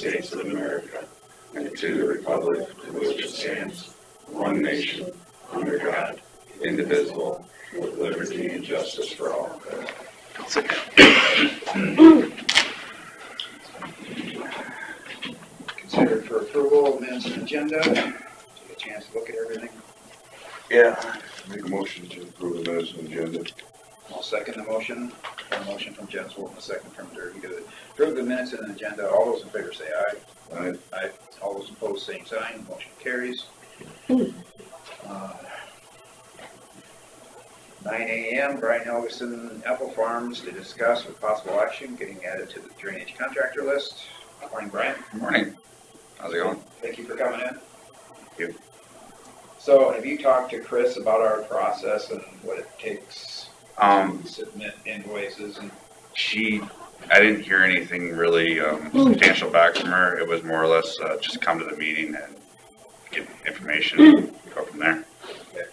States of America and to the republic for which it stands, one nation, under God, indivisible, with liberty and justice for all. Considered for approval, minutes and agenda. Take a chance to look at everything. Yeah. Make a motion to approve the minutes and agenda. I'll second the motion. A motion from Jens Wolf and a second from Derby to approve the minutes and agenda. All those in favor say aye. Aye. Aye. All those opposed, same sign. Motion carries. 9 a.m. Brian Helgeson, Apple Farms, to discuss with possible action getting added to the drainage contractor list. Good morning, Brian. Good morning. How's it going? Thank you for coming in. Thank you. So, have you talked to Chris about our process and what it takes to submit invoices? And I didn't hear anything really substantial back from her. It was more or less just come to the meeting and get information and go from there. okay.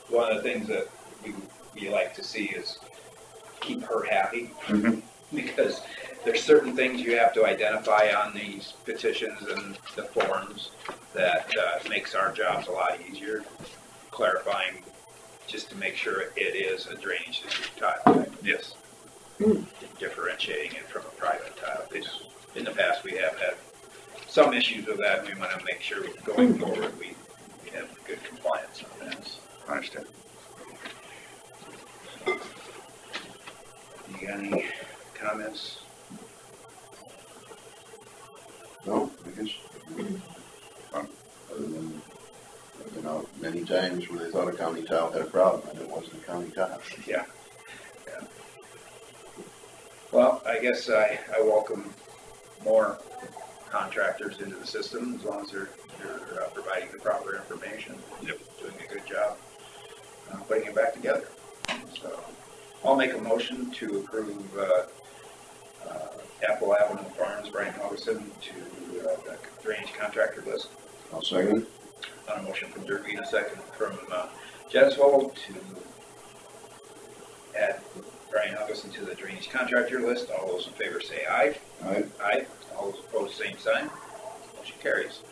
One of the things that we like to see is keep her happy, because there's certain things you have to identify on these petitions and the forms that makes our jobs a lot easier, clarifying just to make sure it is a drainage district tile. Yes. Differentiating it from a private tile. Because in the past we have had some issues with that, and we want to make sure going forward we have good compliance on this. I understand. You got any comments? No, I guess. Other than, I've been out many times where they thought a county tile had a problem and it wasn't a county tile. Yeah. Well, I guess I welcome more contractors into the system as long as they're providing the proper information. Yep. Doing a good job putting it back together. So I'll make a motion to approve Apple Avenue Farms, Brian Helgeson, to the drainage contractor list. I'll second. On a motion from Derby and a second from Jeswold to add Brian Helgeson to the drainage contractor list. All those in favor say aye. Aye. Aye. All those opposed, same sign. Motion carries.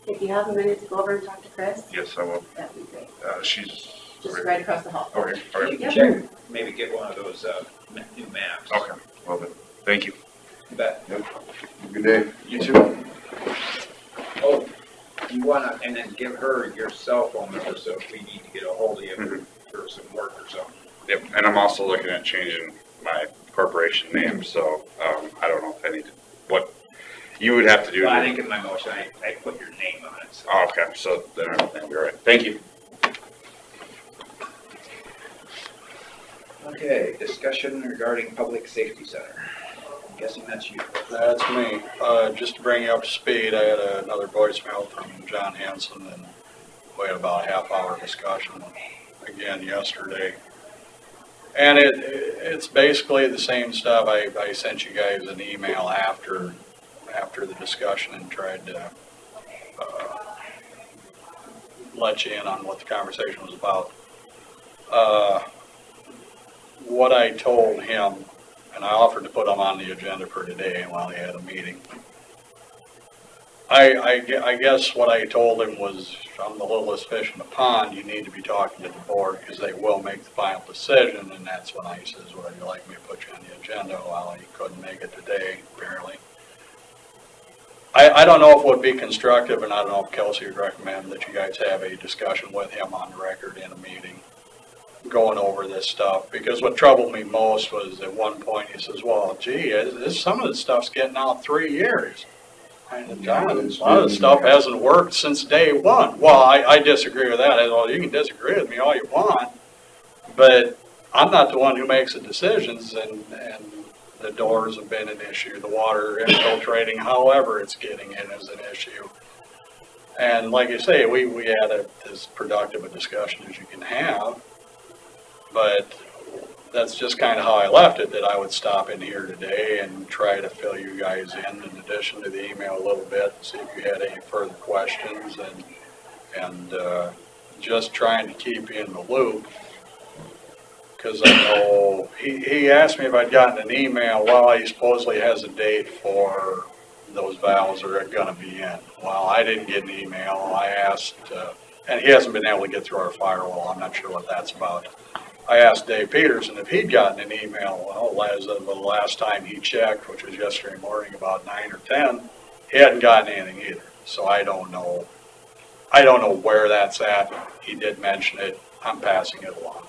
If you have a minute to go over and talk to Chris, Yes, I will. that'd be great. She's Just right across the hall. Okay. All right. You can Yep. check, maybe get one of those new maps. Okay. Well then, thank you. You bet. Yep. Good day. You too. Oh, you wanna, and then give her your cell phone number, so if we need to get a hold of you for some work or something. Yep. And I'm also looking at changing my corporation name, so I don't know if I need to, what you would have to do. Well, I think in my motion, I put your name on it. So. Oh, okay. So then everything will be all right. Thank you. Okay, discussion regarding public safety center. I'm guessing that's you. That's me. Just to bring you up to speed, I had another voicemail from John Hanson, and we had about a half-hour discussion again yesterday. And it's basically the same stuff. I sent you guys an email after the discussion and tried to let you in on what the conversation was about. What I told him, and I offered to put him on the agenda for today while he had a meeting. I guess what I told him was, I'm the littlest fish in the pond, you need to be talking to the board because they will make the final decision. And that's when I says, well, you'd like me to put you on the agenda? Well, he couldn't make it today, apparently. I don't know if it would be constructive, and I don't know if Kelsey would recommend that you guys have a discussion with him on the record in a meeting, going over this stuff. Because what troubled me most was at one point he says, well, gee, some of this stuff's getting out 3 years. And John, a lot of the stuff hasn't worked since day one. Well, I disagree with that. Well, you can disagree with me all you want, but I'm not the one who makes the decisions, and the doors have been an issue. The water infiltrating, however it's getting in, is an issue. And like you say, we had as productive a discussion as you can have, but that's just kind of how I left it, that I would stop in here today and try to fill you guys in addition to the email a little bit, see if you had any further questions, and just trying to keep you in the loop. Because I know he asked me if I'd gotten an email. Well, he supposedly has a date for those valves are gonna be in. Well, I didn't get an email. I asked, and he hasn't been able to get through our firewall. I'm not sure what that's about. I asked Dave Peterson if he'd gotten an email. Well, as of the last time he checked, which was yesterday morning about 9 or 10, he hadn't gotten anything either. So I don't know where that's at. He did mention it. I'm passing it along.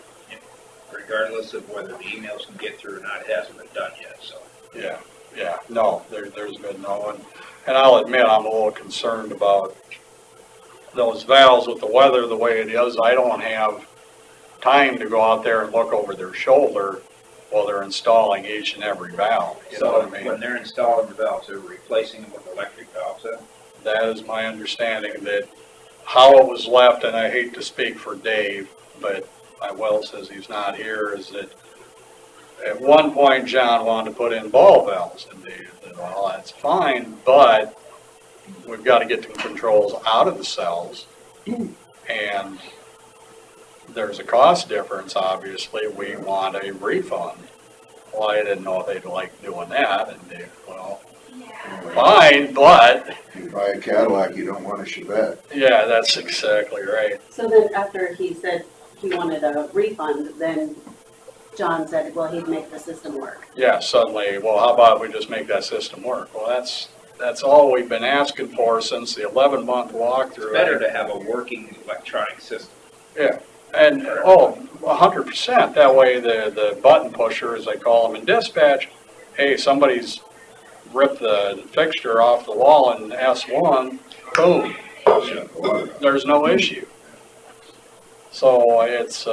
Regardless of whether the emails can get through or not, it hasn't been done yet, so. Yeah, no, there's been no one. And I'll admit, I'm a little concerned about those valves with the weather the way it is. I don't have time to go out there and look over their shoulder while they're installing each and every valve. You know what I mean? When they're installing the valves, they're replacing them with electric valves then? That is my understanding, that how it was left, and I hate to speak for Dave, but my well says he's not here, is that at one point John wanted to put in ball valves, and Dave said, well, that's fine, but we've got to get the controls out of the cells, and there's a cost difference, obviously. We want a refund. Well, I didn't know if they'd like doing that, and Dave, well, fine, but. If you buy a Cadillac, you don't want a Chevette. Yeah, that's exactly right. So then after he said he wanted a refund, then John said, well, he'd make the system work. Yeah, suddenly, well, how about we just make that system work? Well, that's all we've been asking for since the 11-month walkthrough. It's better to have a working electronic system. Yeah, and, 100%. That way the button pusher, as I call them in dispatch, hey, somebody's ripped the fixture off the wall in S1, boom, there's no issue. So it's,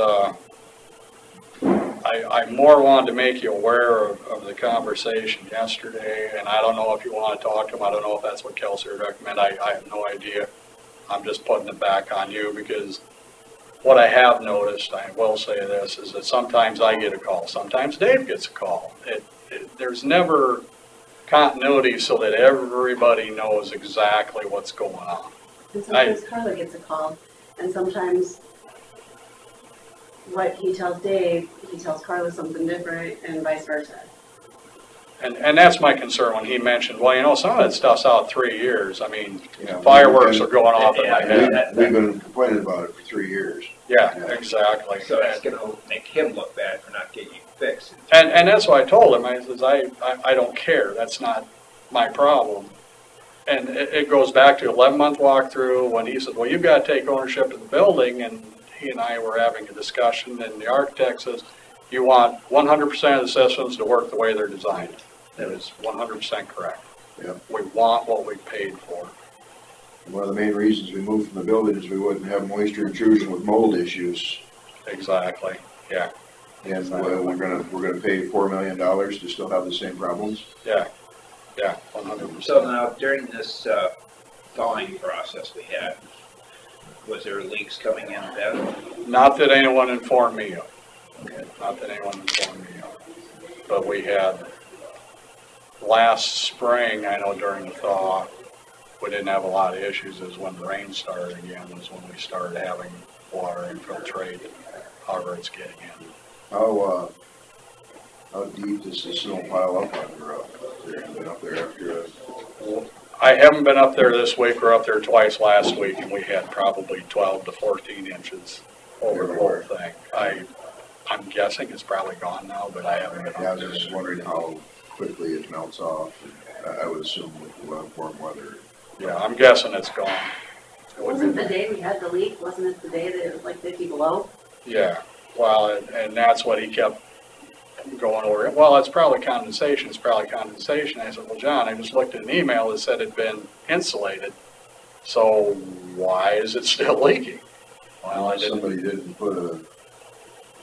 I more wanted to make you aware of the conversation yesterday, and I don't know if you want to talk to him. I don't know if that's what Kelsey would recommend. I have no idea. I'm just putting it back on you, because what I have noticed, I will say this, is that sometimes I get a call, sometimes Dave gets a call. There's never continuity so that everybody knows exactly what's going on. And sometimes Carla gets a call, and sometimes what he tells Dave, he tells Carla something different, and vice versa. And that's my concern when he mentioned, well, you know, some of that stuff's out 3 years. I mean, Yeah, fireworks are going off in my head. We've been complaining about it for 3 years. Yeah, exactly. So it's gonna make him look bad for not getting it fixed. And that's what I told him. I says, I don't care. That's not my problem. And it goes back to 11-month walkthrough when he said, well, you've got to take ownership of the building. And he and I were having a discussion, and the architect says, you want 100% of the systems to work the way they're designed. That is 100% correct. Yep. We want what we paid for. One of the main reasons we moved from the building is we wouldn't have moisture intrusion with mold issues. Exactly, yeah. And we're gonna pay $4 million to still have the same problems. Yeah, 100%. So now, during this thawing process we had, was there leaks coming in then? Not that anyone informed me of. Okay. Not that anyone informed me of. But we had, last spring, I know during the thaw, we didn't have a lot of issues. It was when the rain started again, was when we started having water infiltrate, however it's getting in. How deep does the snow pile up on the road? Have you been up there after I haven't been up there this week. We're up there twice last week, and we had probably 12 to 14 inches over the whole thing. I'm guessing it's probably gone now, but I haven't been up there. I was just wondering how quickly it melts off. I would assume with warm weather. Yeah, I'm guessing it's gone. Wasn't the day we had the leak, wasn't it the day that it was like 50 below? Yeah, well, and that's what he kept going over. Well, it's probably condensation. It's probably condensation. I said, well, John, I just looked at an email that said it'd been insulated. So why is it still leaking? Well, I didn't. Somebody didn't put a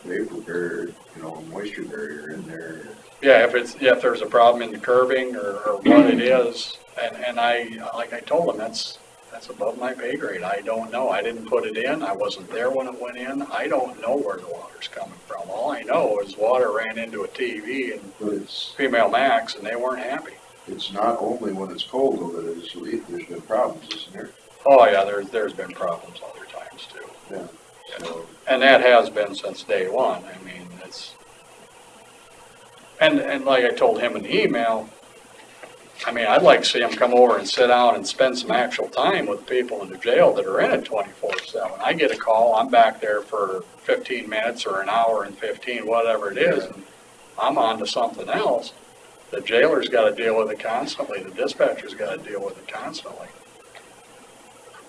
vapor barrier, a moisture barrier in there. Yeah, if there's a problem in the curbing or what it is, and like I told him, that's above my pay grade. I don't know. I didn't put it in. I wasn't there when it went in. I don't know where the water's coming from. All I know is water ran into a TV and Female Max, and they weren't happy. It's not only when it's cold though that it's leak. There's been problems, isn't there? Oh yeah, there's been problems other times too. Yeah. So, and that has been since day one. I mean, it's and like I told him in the email, I mean, I'd like to see them come over and sit down and spend some actual time with people in the jail that are in it 24/7. I get a call, I'm back there for 15 minutes or an hour and 15, whatever it is, and I'm on to something else. The jailer's got to deal with it constantly. The dispatcher's got to deal with it constantly.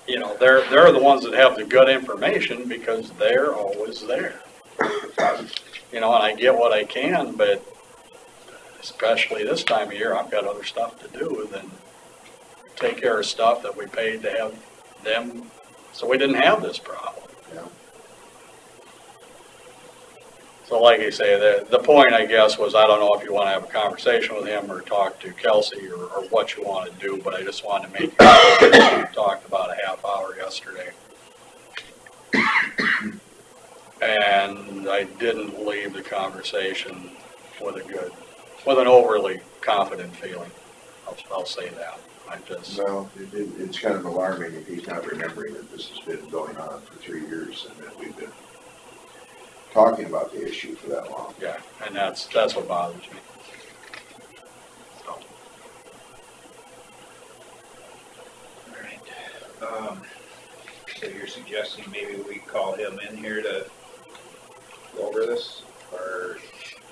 You know, they're the ones that have the good information because they're always there. You know, and I get what I can, but especially this time of year, I've got other stuff to do than take care of stuff that we paid to have them, so we didn't have this problem. Yeah. So like I say, the point, I guess, was I don't know if you want to have a conversation with him or talk to Kelsey or what you want to do, but I just wanted to make you aware. We talked about a half hour yesterday. And I didn't leave the conversation with an overly confident feeling. I'll say that. Well, it's kind of alarming if he's not remembering that this has been going on for 3 years and that we've been talking about the issue for that long. Yeah, and that's what bothers me. So. All right. So you're suggesting maybe we call him in here to go over this, or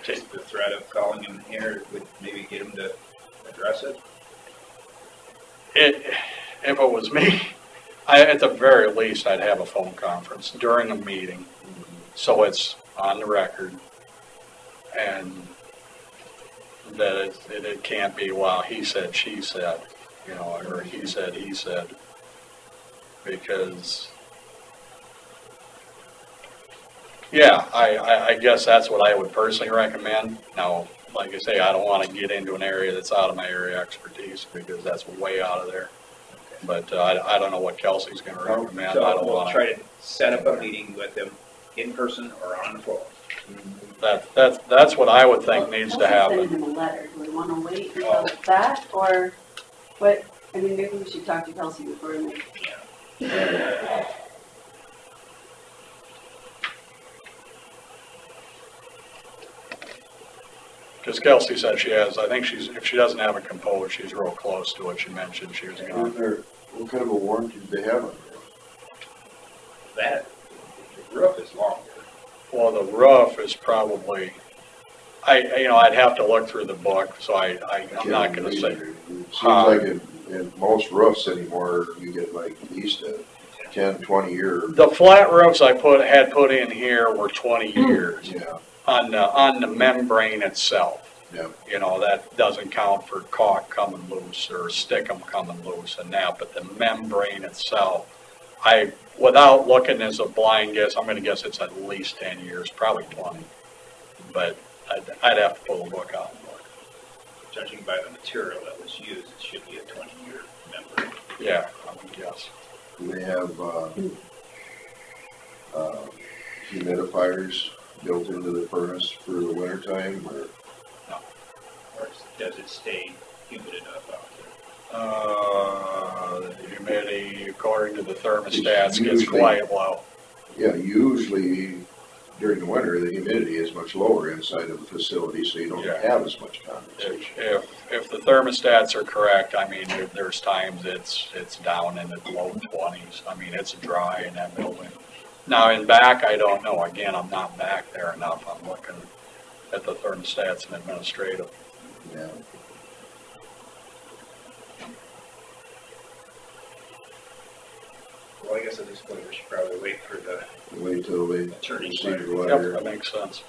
just the threat of calling him here would maybe get him to address it? If it was me, at the very least, I'd have a phone conference during a meeting, so it's on the record, and that it can't be, well, he said, she said, you know, or he said, because, yeah, I guess that's what I would personally recommend. Now, like I say, I don't want to get into an area that's out of my area of expertise because that's way out of there. But I don't know what Kelsey's going to recommend. So I don't we'll want try to set up a meeting with him in person or on the phone. That's what I would think needs to happen. Send him a letter. Do we want to wait until that, or what? I mean, maybe we should talk to Kelsey before we make. Because Kelsey said she has, I think if she doesn't have it composed, she's real close to what she mentioned she was going to. What kind of a warranty do they have on That, the roof is longer. Well, the roof is probably, I'd have to look through the book, so I'm not going to say. It seems like in most roofs anymore, you get like at least a 10, 20 year. The flat roofs I had put in here were 20 years. Yeah. On the membrane itself. Yeah. You know, that doesn't count for caulk coming loose or stickum coming loose and that, but the membrane itself, without looking as a blind guess, I'm going to guess it's at least 10 years, probably 20. But I'd have to pull the book out and look. Judging by the material that was used, it should be a 20-year membrane. Yeah, I would guess. Do they have humidifiers built into the furnace for the winter time, or? No. Or does it stay humid enough out there? The humidity, according to the thermostats, gets quite low. Yeah, usually during the winter, the humidity is much lower inside of the facility, so you don't have as much condensation. If the thermostats are correct, I mean, there's times it's down in the low 20s. I mean, it's dry in that building. Now, in back, I don't know. Again, I'm not back there enough. I'm looking at the thermostats and administrative. Yeah. Well, I guess at this point we should probably wait for the Wait till they attorney's receive the Yep, letter, that makes sense.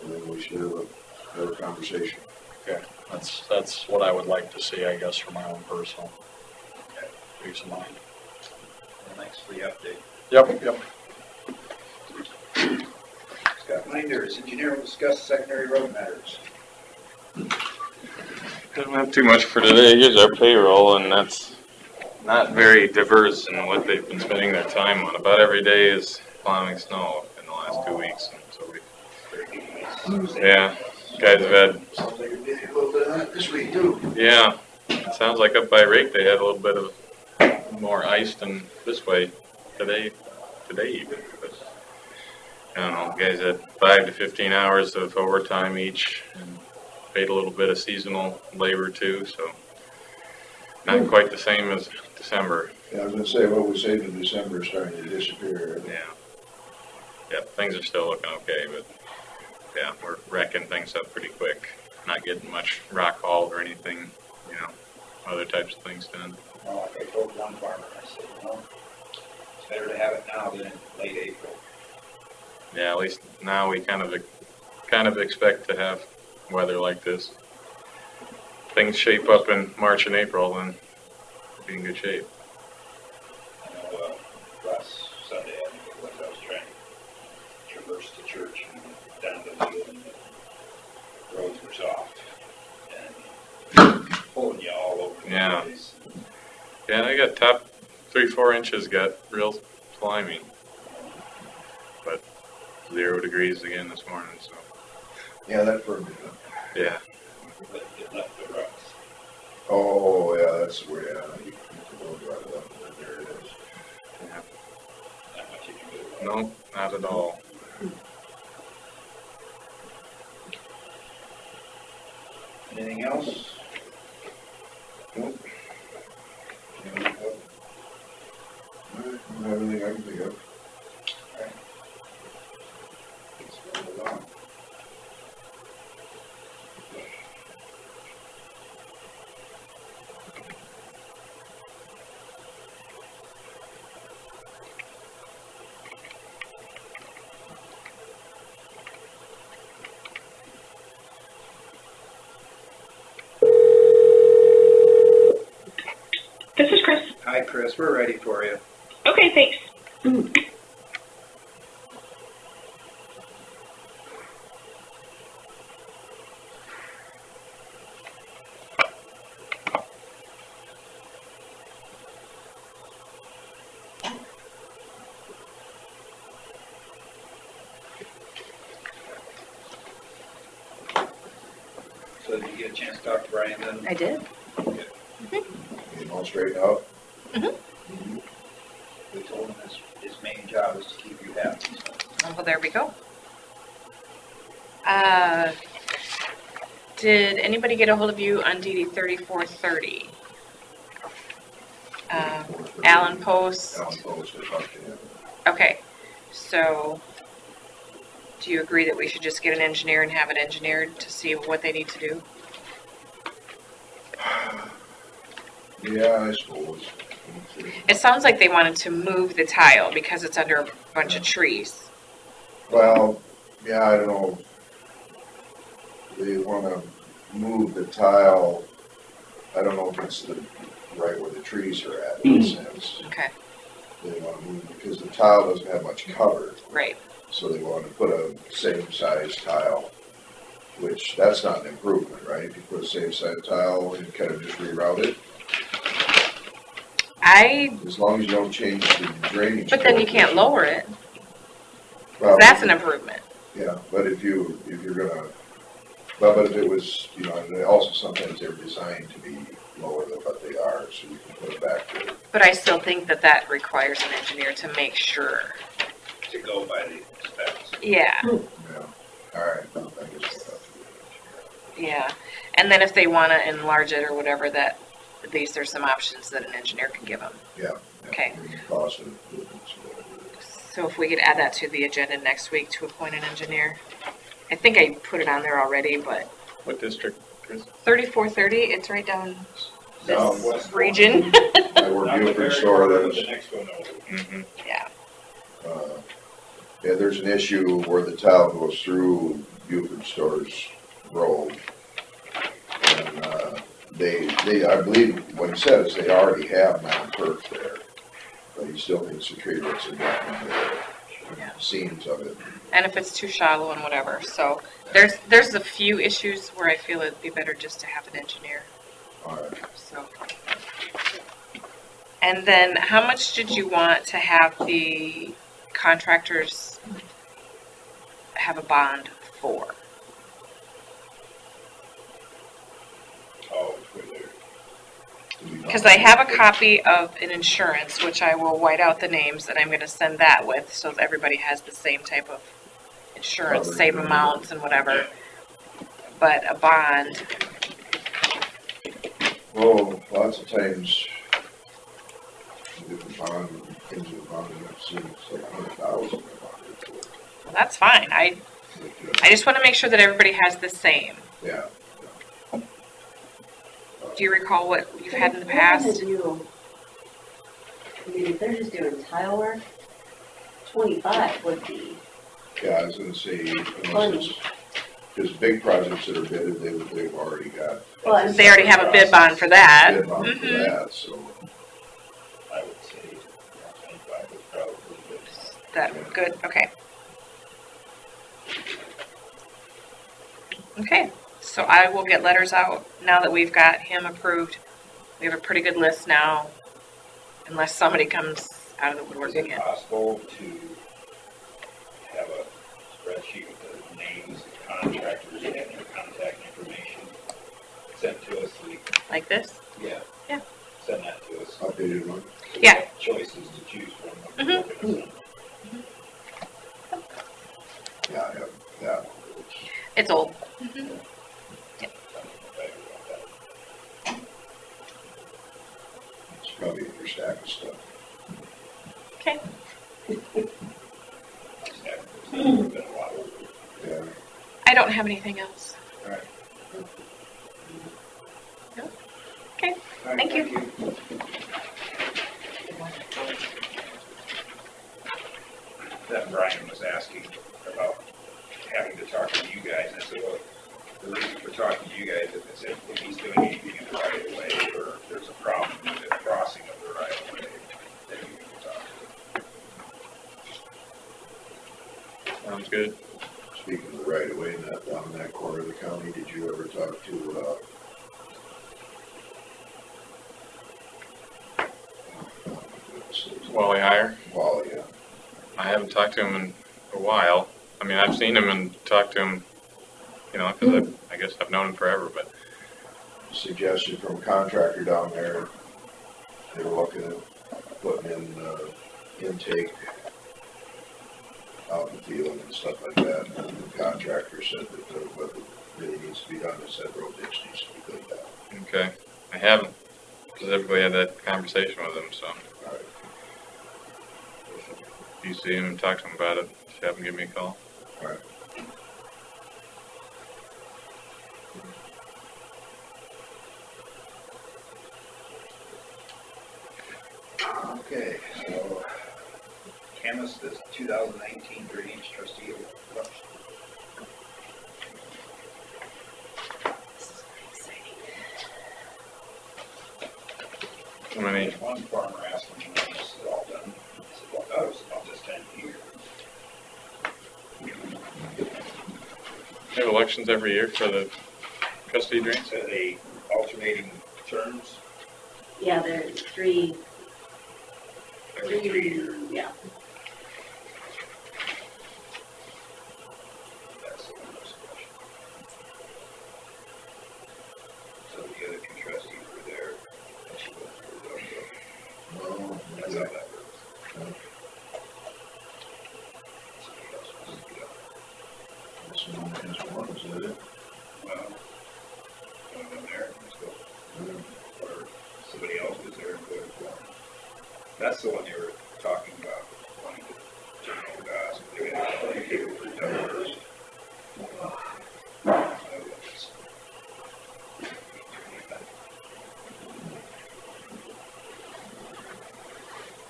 and then we should have a conversation. Okay, that's what I would like to see, I guess, for my own personal peace of mind. Thanks for the update. Yep. Scott Minders, engineer, will discuss secondary road matters. Not too much for today. Here's our payroll, and that's not very diverse in what they've been spending their time on. About every day is plowing snow in the last 2 weeks. And so yeah, guys have had. Sounds like you're getting a little bit on it this week too. Yeah, it sounds like up by Rake they had a little bit of more ice than this way today even. But I don't know, guys had 5 to 15 hours of overtime each, and paid a little bit of seasonal labor too. So not quite the same as December. Yeah, I was gonna say, what we saved in December is starting to disappear. Yeah. Yeah, things are still looking okay, but yeah, we're wrecking things up pretty quick. Not getting much rock hauled or anything, you know, other types of things done. Well, like I told one farmer, I said, it's better to have it now than in late April. Yeah, at least now we kind of expect to have weather like this. Things shape up in March and April, then we'll be in good shape. I know, last Sunday, I think it was, I was trying to traverse the church and down the field, and the roads were soft, and pulling you all over the Yeah. place. Yeah, I got top 3-4 inches got real slimy. But 0 degrees again this morning, so Yeah, that firmed it up. yeah. But it left the ruts. Oh, yeah, that's where, yeah, you can go right up, and there it is. Not much you can do about it. No, not at all. Anything else? Nope. I don't have anything I can think of. Let's move on. This is Chris. Hi, Chris, we're ready for you. Okay, thanks. So did you get a chance to talk to Brian then? I did. Get them all straightened out. We told him his main job is to keep you happy, so. Well, there we go. Did anybody get a hold of you on DD 3430? Alan Post. Alan Post, I talked to him. Okay, so do you agree that we should just get an engineer and have it engineered to see what they need to do? Yeah, I suppose. It sounds like they wanted to move the tile because it's under a bunch of trees. Well, yeah, I don't know. They wanna move the tile, I don't know if it's the, right where the trees are at, in a sense. Okay, They wanna move, because the tile doesn't have much cover, right. so they wanna put a same size tile, which, that's not an improvement, right? If you put a same size tile and kind of just reroute it, as long as you don't change the drainage. But then you can't lower it. Well, That's an improvement. Yeah, but if you're gonna, but if it was, you know, and also sometimes they're designed to be lower than what they are, so you can put it back to. But I still think that that requires an engineer to make sure. To go by the specs. Yeah, Yeah, all right, I guess we'll have to do yeah. And then if they want to enlarge it or whatever, that at least there's some options that an engineer can give them. that. Yeah. Okay. And the cost of improvements, whatever it is. So if we could add that to the agenda next week to appoint an engineer. I think I put it on there already, but What district, Chris? 3430, it's right down Southwest this region. I work Buford store, The there's, next one over. Mm-hmm. Yeah, yeah, there's an issue where the tile goes through Buford Store's road. And, they, I believe what he said is they already have non-perf there, but he still needs to treat what's in the Yeah. seams of it. and if it's too shallow and whatever. So there's a few issues where I feel it'd be better just to have an engineer. All right. So, and then how much did you want to have the contractors have a bond for? Oh, for the, Because I have a copy of an insurance, which I will white out the names, and I'm gonna send that with, so that everybody has the same type of insurance, same amounts and whatever. But a bond, Well, lots of times, different bond, things with bonding, I've seen it's like 100,000 bonded for. Well, that's fine. I just want to make sure that everybody has the same. Yeah. Do you recall what you've had in the If they're gonna past? do- I mean, if they're just doing tile work, 25 would be, Yeah, I was gonna say, unless it's, because big projects that are bidded, they've already got well, and They already have a bid bond for that. bid bond for Mhm. that, so. I would say 25 would probably be. That good, okay. Okay, so I will get letters out now that we've got him approved. We have a pretty good list now, unless somebody comes out of the woodwork Is it again. possible to have a spreadsheet with the names of contractors and their contact information sent to us? Like this? Yeah. Yeah. Send that to us. Updated one. Yeah. Choices to choose from. Mhm. Yeah, I have that. It's old. It's probably in your stack of stuff. Okay. Yeah. I don't have anything else. Okay, thank you. That Brian was asking about having to talk to you guys, and I said, well, the reason for talking to you guys is if he's doing anything in the right of way, or if there's a problem with the crossing of the right of way, then you can talk to him. Sounds good. Speaking of the right of way, in that, down in that corner of the county, did you ever talk to, Wally Hire. Wally, yeah. I haven't talked to him in a while. I mean, I've seen him and talked to him, you know, because I guess I've known him forever, but Suggestion from a contractor down there, they were looking at putting in, intake out in the field and stuff like that, and the contractor said that, what really needs to be done is that road ditch needs to be cleaned out. okay. I haven't specifically had that conversation with him, so Alright, if you see him and talk to him about it, just have him give me a call. alright. Okay, so Camus, this 2019 drainage trustee election. How many, One farmer asked me when this is all done. I said, well, that was about this time of year. they have elections every year for the trustee drains? So they alternating terms yeah, there's three, every 3 years. yeah. That's the one discussion. So the other two trustees were there. And she went through those, so No, that's how that works. No. Somebody else wants to get up. this one has one, is that it? Well, one of them there, let's go. Or somebody else was there and voted for him. That's the one you were talking about, wanting to turn over to us. They had plenty of people for dollars.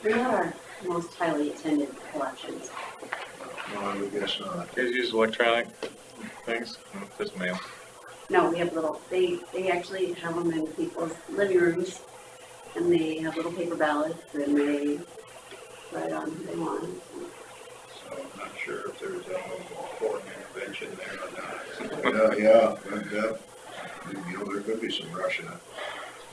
They're not our most highly attended elections. No, I would guess not. You guys use electronic things? Just mail. No, we have little, they actually have them in people's living rooms, and they have little paper ballots, and they write on who they want. So I'm not sure if there's any foreign intervention there or not. Yeah, you know, there could be some Russian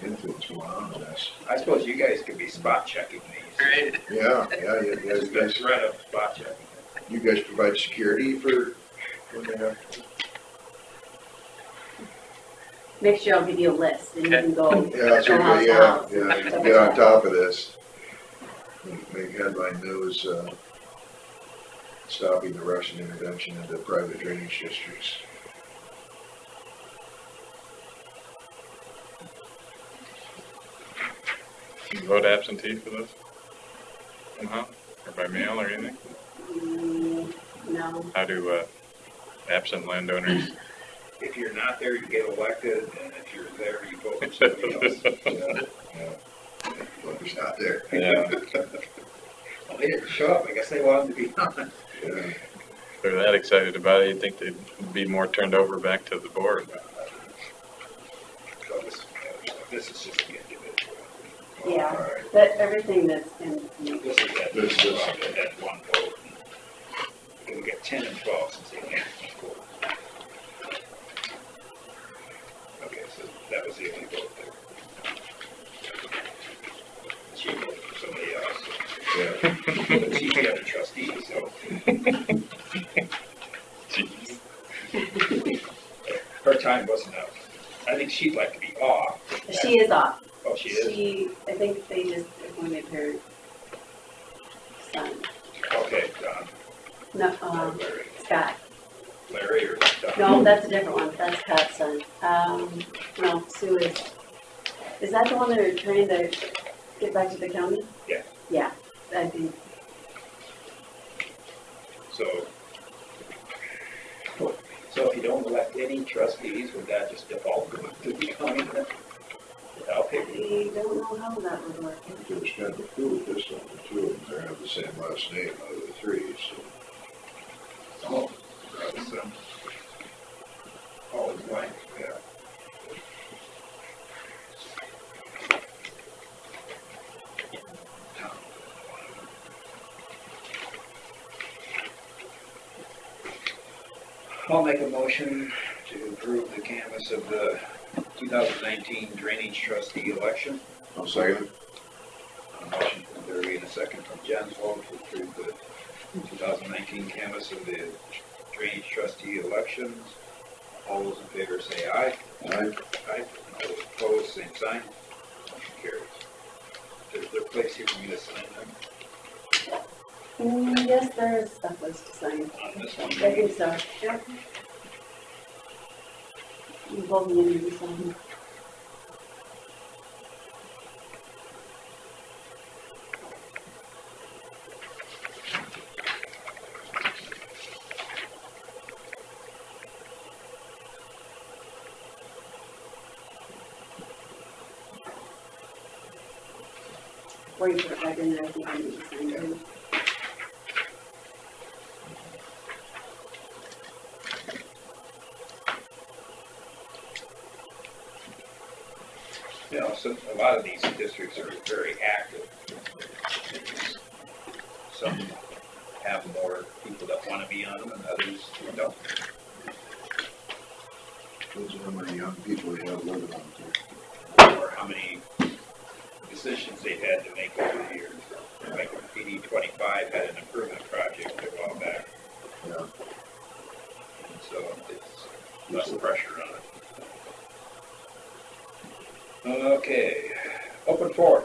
influence going on in this. I suppose you guys could be spot checking these. Yeah, you It's the guys, threat of spot checking. you guys provide security for, when they have, Next year I'll give you a list, and you can go yeah, that's go house right, to house. yeah, get on top of this. Make headline news, stopping the Russian intervention into private drainage districts. You vote absentee for this? Somehow? Or by mail or anything? No. How do, absent landowners? If you're not there, you get elected, and if you're there, you vote for somebody else. But he's not there. Yeah. Well, they didn't show up, I guess they wanted to be on. Yeah. If they're that excited about it, you'd think they'd be more turned over back to the board. So this is just the individual. Yeah, Alright. that, everything that's in, This is that, This is- that one vote. We get 10 and 12 since they can't vote. Okay, so that was the only vote there. She voted for somebody else. Yeah. But she's the other trustee, so. Her time wasn't up. I think she'd like to be off. she is off. Oh, she is? I think they just appointed her son, Okay, no, Larry. Scott. Larry or Don? No, that's a different one, that's Scott's son. No, Sue is that the one they're trying to get back to the county? Yeah. Yeah, I think, So if you don't elect any trustees, would that just default to the county then? Without picking? we don't know how that would work. There's kind of a clue with this one, the two of them, they have the same last name out of the three, so. Oh, that was, oh, it's blank, yeah. I'll make a motion to approve the canvass of the 2019 Drainage Trustee election. I'll second it. A motion from Larry and a second from Jen's vote to approve the 2019 canvass of the Drainage Trustee elections. All those in favor say aye. Aye. Aye. All those opposed, same sign. Motion carries. Is there a place here for me to sign them Yes, there is stuff was to sign. on this one? I think so, yep. You both need to sign. Or you put it back in there, I think I need to sign it. You know, so a lot of these districts are very active. Some have more people that want to be on them and others don't. Those are how many young people you have living out there. Or how many decisions they've had to make over the years. Like PD 25 had an improvement project a while back, Yeah. and so it's less pressure on it. Okay, open forum.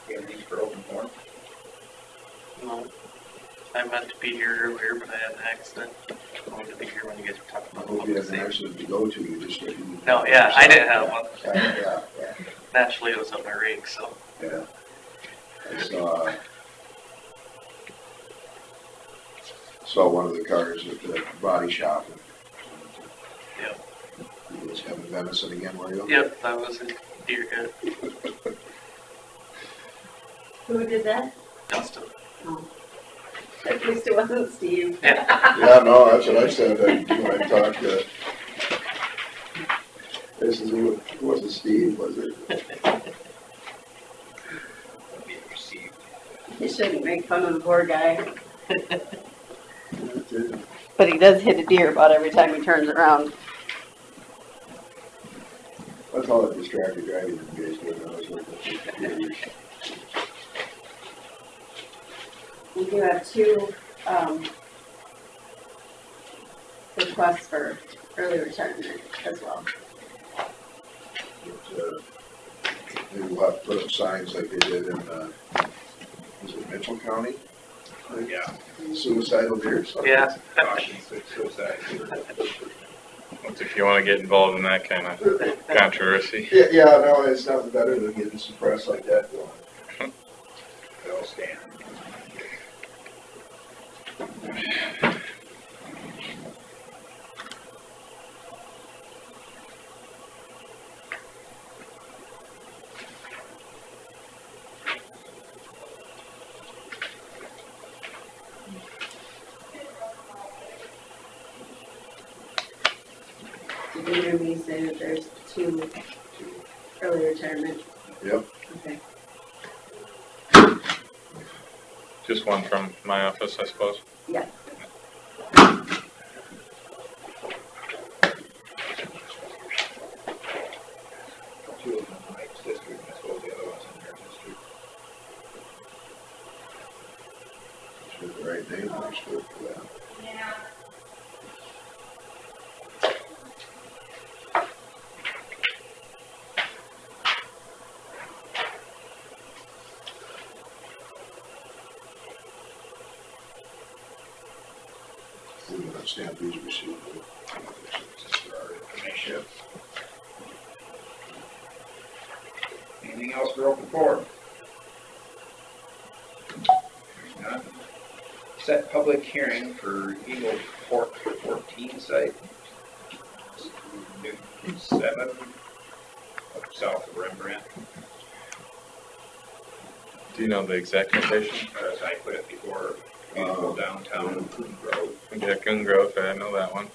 Anything for open forum? No, I meant to be here earlier, but I had an accident. I wanted to be here when you guys were talking I about hope you public have an safety. accident to go to, you just didn't. No, yeah, I didn't have one. Yeah, Naturally, it was on my rig, so. yeah. I saw one of the cars at the body shop. Yep. You was having venison again, were you? Yep, that was a deer head. Who did that? Dustin. Oh. At least it wasn't Steve. Yeah. Yeah, no, that's what I said when I talked to, this is, it wasn't Steve, was it? Being received. You shouldn't make fun of the poor guy. That's it. But he does hit a deer about every time he turns around. I call it distracted driving you guys do, I was working for years. We do have two, requests for early retirement as well. But, Maybe we'll have to put up signs like they did in, was it Mitchell County? Yeah. Suicidal deers. Yeah. Caution, suicide. What's if you wanna get involved in that kind of controversy? Yeah, no, it's nothing better than getting some press like that going. They'll stand. Did you hear me say that there's 2 early retirement? Yep. Okay. Just one from my office, I suppose. Yeah. Two of them in Mike's district, I suppose the other one's in their district. With the right name, I should for that. We're gonna stamp these receipts. Just for our information. Anything else for open forum? None. Set public hearing for Eagle Fork 14 site. Newton 7, up south of Rembrandt, Do you know the exact location? as I put it before, beautiful downtown Coon Grove. Yeah, Coon Grove, I know that one.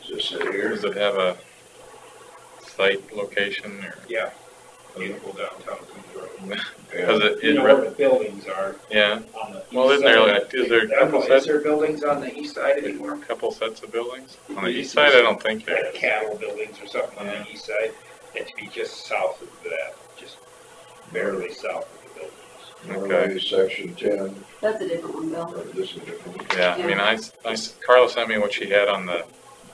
Just sit here. Does it have a site location or? Yeah, beautiful downtown Coon Grove. Because it, You know where the buildings are yeah, on the east well, isn't there side. like, is there a I don't couple know, is sets, there buildings on the east side anymore? a couple sets of buildings? On the east side, I don't think there Like is. cattle buildings or something on Yeah. the east side, it'd be just south of that, just barely south of the buildings. Norway, section 10, That's a different one, Bill. or this is a different one. Yeah, I mean, Carla sent me what she had on the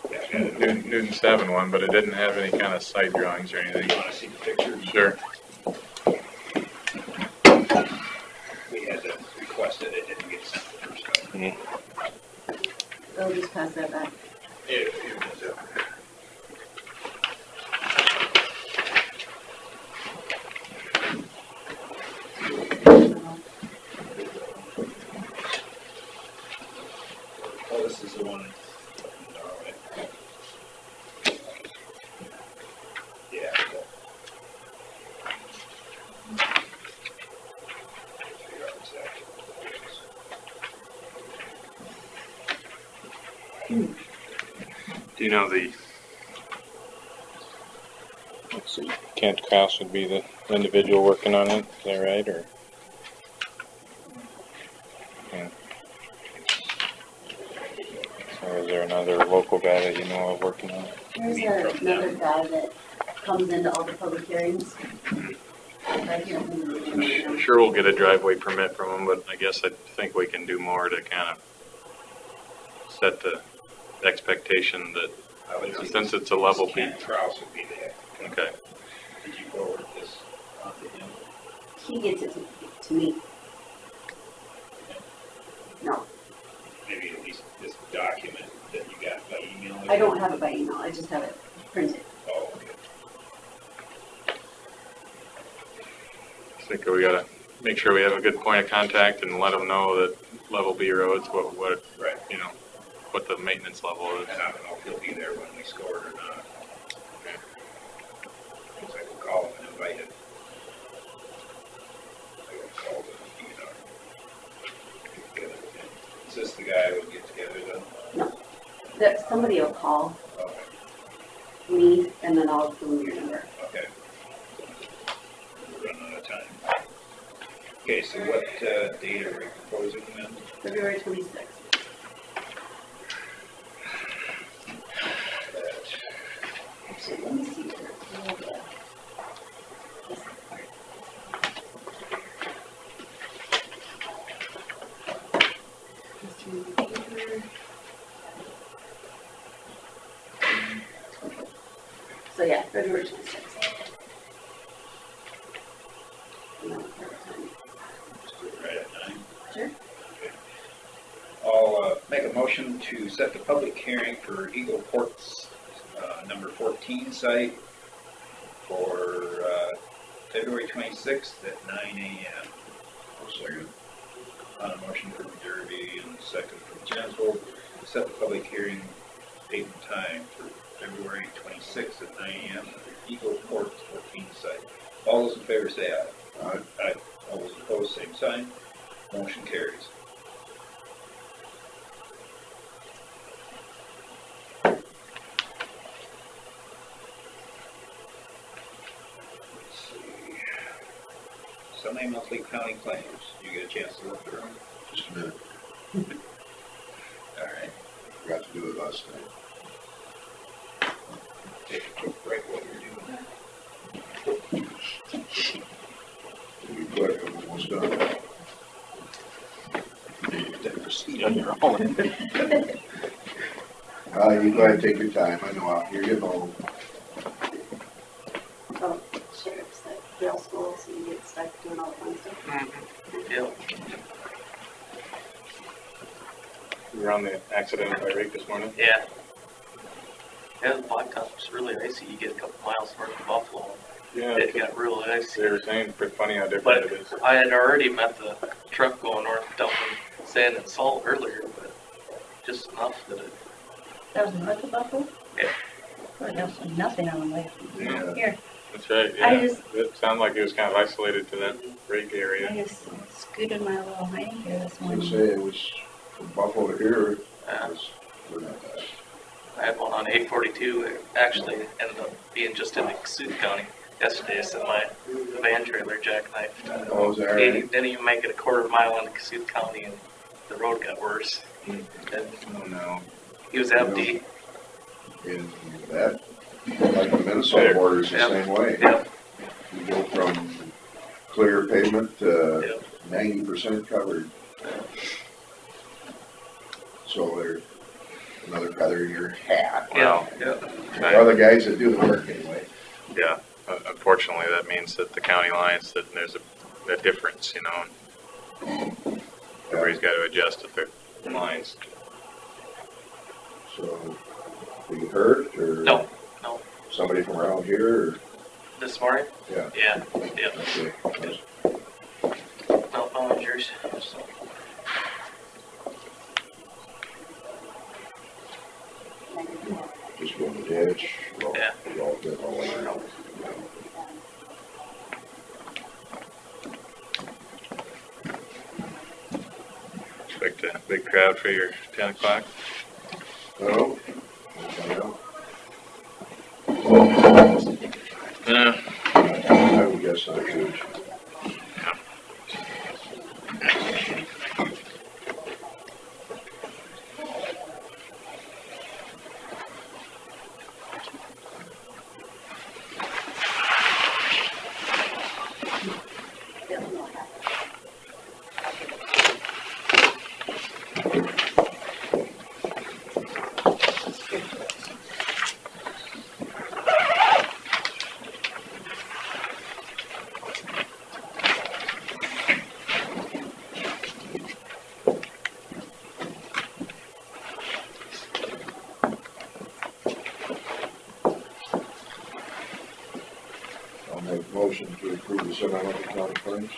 Yeah, Newton 7 one, but it didn't have any kind of site drawings or anything. you wanna see the pictures? Sure. We had to request it, it didn't get sent the first time. They'll just pass that back. It was, oh, this is the one. Yeah. Figure out exactly what it is. Do you know the, let's see, Kent Kraus would be the individual working on it, is that right, or? Yeah. Or is there another local guy that you know of working on it? There's another guy that comes into all the public hearings. I can't remember his name. Sure, we'll get a driveway permit from him, but I guess I think we can do more to kind of set the expectation that, I would think since it's a level Kent beat. Kraus would be there. Okay. Did you forward this on to him? He gets it to me. No, Maybe at least this document that you got by email? I don't have it by email, I just have it printed. Oh, okay. I think we gotta make sure we have a good point of contact and let them know that level B roads, what, Right. you know, what the maintenance level is. And I don't know if he'll be there when we score it or not. Because I could call him and invite him. I would call him, get together with him. Is this the guy who would get together then? That somebody will call Okay, me and then I'll give them your number. okay. We're running out of time. Okay, so what date are we proposing then? February 26th. Let's see, let me see here. Oh, yeah. Yes. Just turn the paper. So yeah, February 26th. make a motion to set the public hearing for Eagle Port's, number 14 site for, February 26th at 9 a.m. Second. On a motion from Derby and a second from Jansvold, set the public hearing date and time for February 26th at 9 a.m. at Eagle Port 14 site. All those in favor say aye. Aye. Aye. All those opposed, same sign. Motion carries. Let's see. Sunday monthly county claims. You get a chance to look through them? Just a minute. All right. Forgot to do it last night. Take a quick break while you're doing that. Be quick, I'm almost done. Then proceed on your own. You go ahead and take your time, I know, you're getting old. Oh, sheriff's at Dale School, so you get stuck doing all the fun stuff. Yep. You were on the accident by Rick this morning? Yeah. Yeah, the blacktop's really icy. You get a couple miles north of Buffalo. Yeah, It got real icy. they were saying pretty funny how different But it is. I had already met the truck going north dumping sand and salt earlier, but just enough that it, That was north of Buffalo? Yeah. Well, there was nothing on the way. Yeah. Here, That's right, I yeah. just- It sounded like it was kind of isolated to that Rake area. I just scooted my little hiney here this I was morning. gonna say, it was from Buffalo to here, it uh, was, we're not that. I had one on 842. It actually ended up being just in Cassuth County yesterday. So my van trailer jackknifed. Oh, is that He right? didn't even make it a quarter mile into Cassuth County, and the road got worse. And Oh, no. he was empty. In that, like the Minnesota border is the Yep. same way. Yep. You go from clear pavement to Yep. 90% covered. So there's another feather in your hat. Wow. Yeah. Well, the guys that do the work anyway. Yeah, unfortunately, that means that the county lines, that there's a difference, you know, and everybody's got to adjust to their lines. So, were you hurt or? No. Somebody from around here or? This morning? Yeah. Yeah. Okay. No injuries. So, Just go in the ditch. Roll- Yeah. roll it all around. Expect a big crowd for your 10 o'clock. No? We'll find out. Yeah. I would guess not too. I'll make a motion to approve the semi-monthly county claims.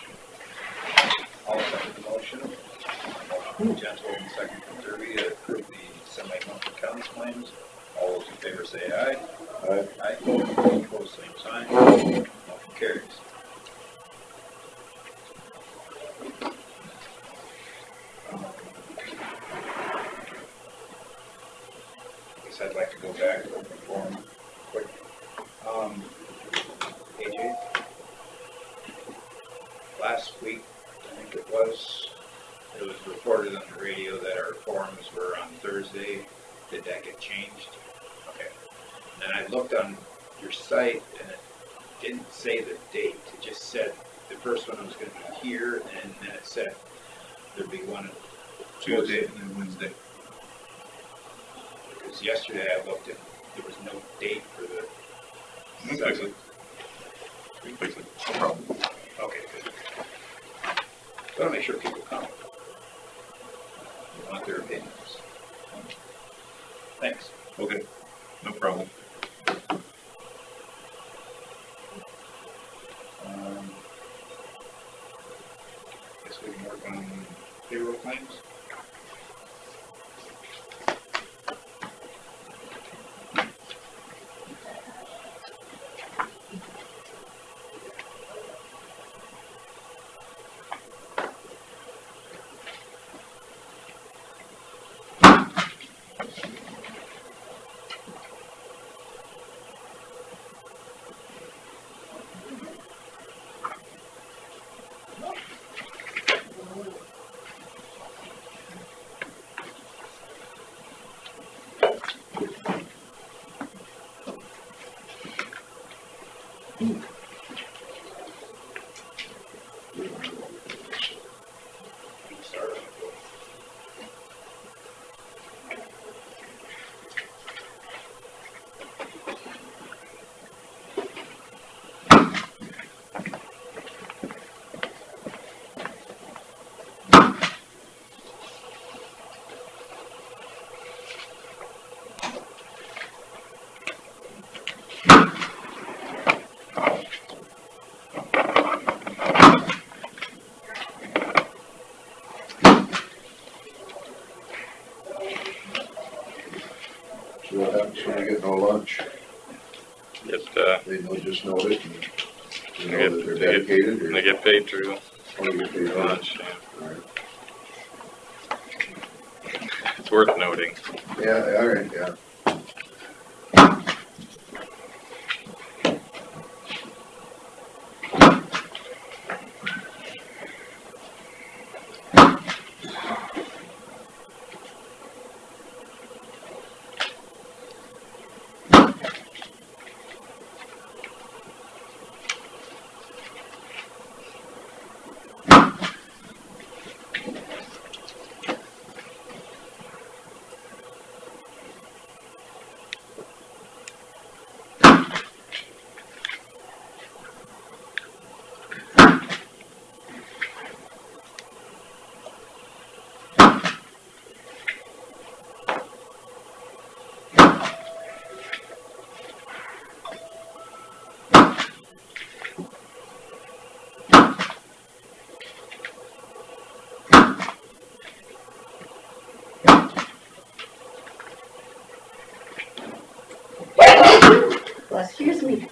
I'll second the motion. Motion from Gentle and second from Derby to approve the semi-monthly county claims. All those in favor say aye. Aye. Aye. Opposed, same sign. Motion carries. I guess I'd like to go back to open forum quick. AJ? Last week, I think it was reported on the radio that our forums were on Thursday. Did that get changed? Okay. And I looked on your site and it didn't say the date. It just said the first one was gonna be here and then it said there'd be one Tuesday and then Wednesday. Because yesterday I looked and there was no date for the Fix it. Fix it. No problem. Okay, good. Gotta make sure people come. want their opinions. Thanks. Okay, no problem. Guess we can work on payroll claims. So what happens when you get no lunch? They just know it and you know that they're dedicated or? They get paid through Or you get paid lunch, yeah. Alright. It's worth noting. Yeah, alright, yeah. Well, excuse me.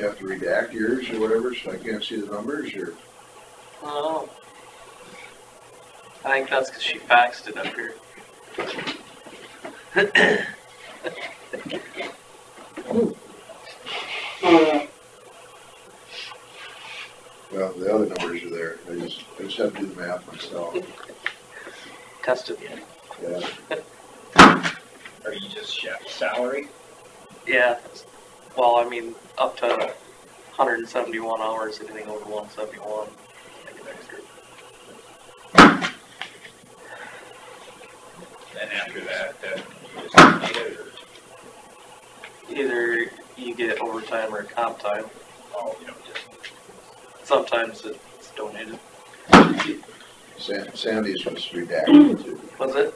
you have to redact yours or whatever, so I can't see the numbers, or? Oh. I think that's because she faxed it up here. Well, the other numbers are there, I just have to do the math myself, Tested. yeah. Are you just salary? Yeah. Well, I mean, up to 171 hours, anything over 171, I get extra. And after that, you just need it, or, Either you get overtime or comp time. oh, you know, just. Sometimes it's donated. Sandy's was redacted too. Was it?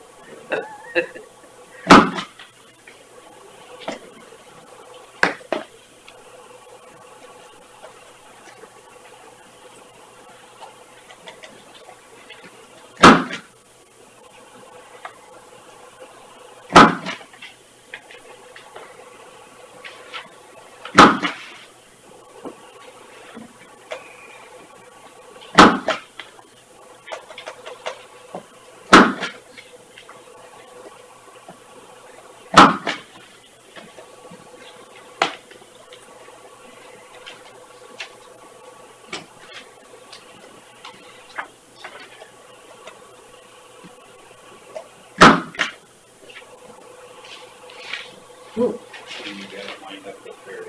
You got it lined up with her,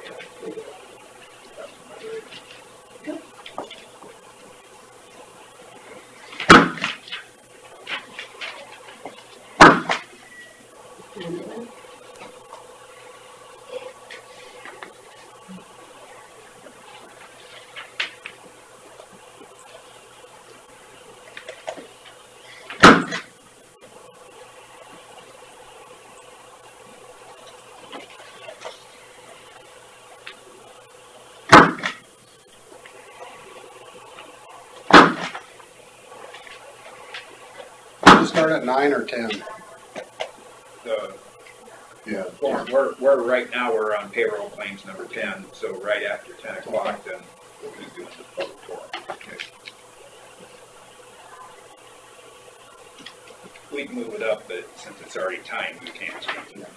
Start at 9 or 10. Yeah. We're right now, we're on payroll claims number 10, so right after 10 o'clock, then we'll be doing the public forum. Okay. We can move it up, but since it's already timed, we can't change it.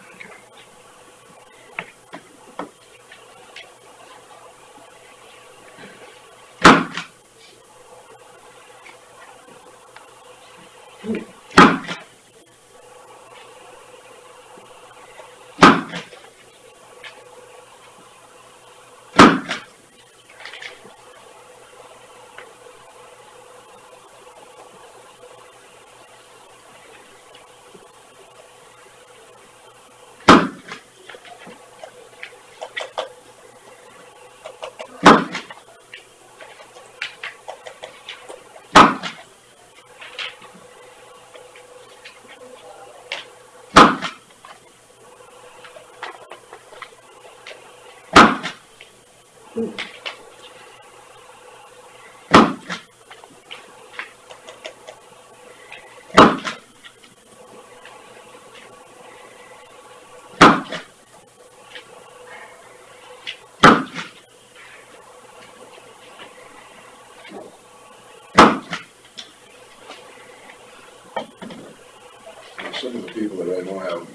Some of the people that I know have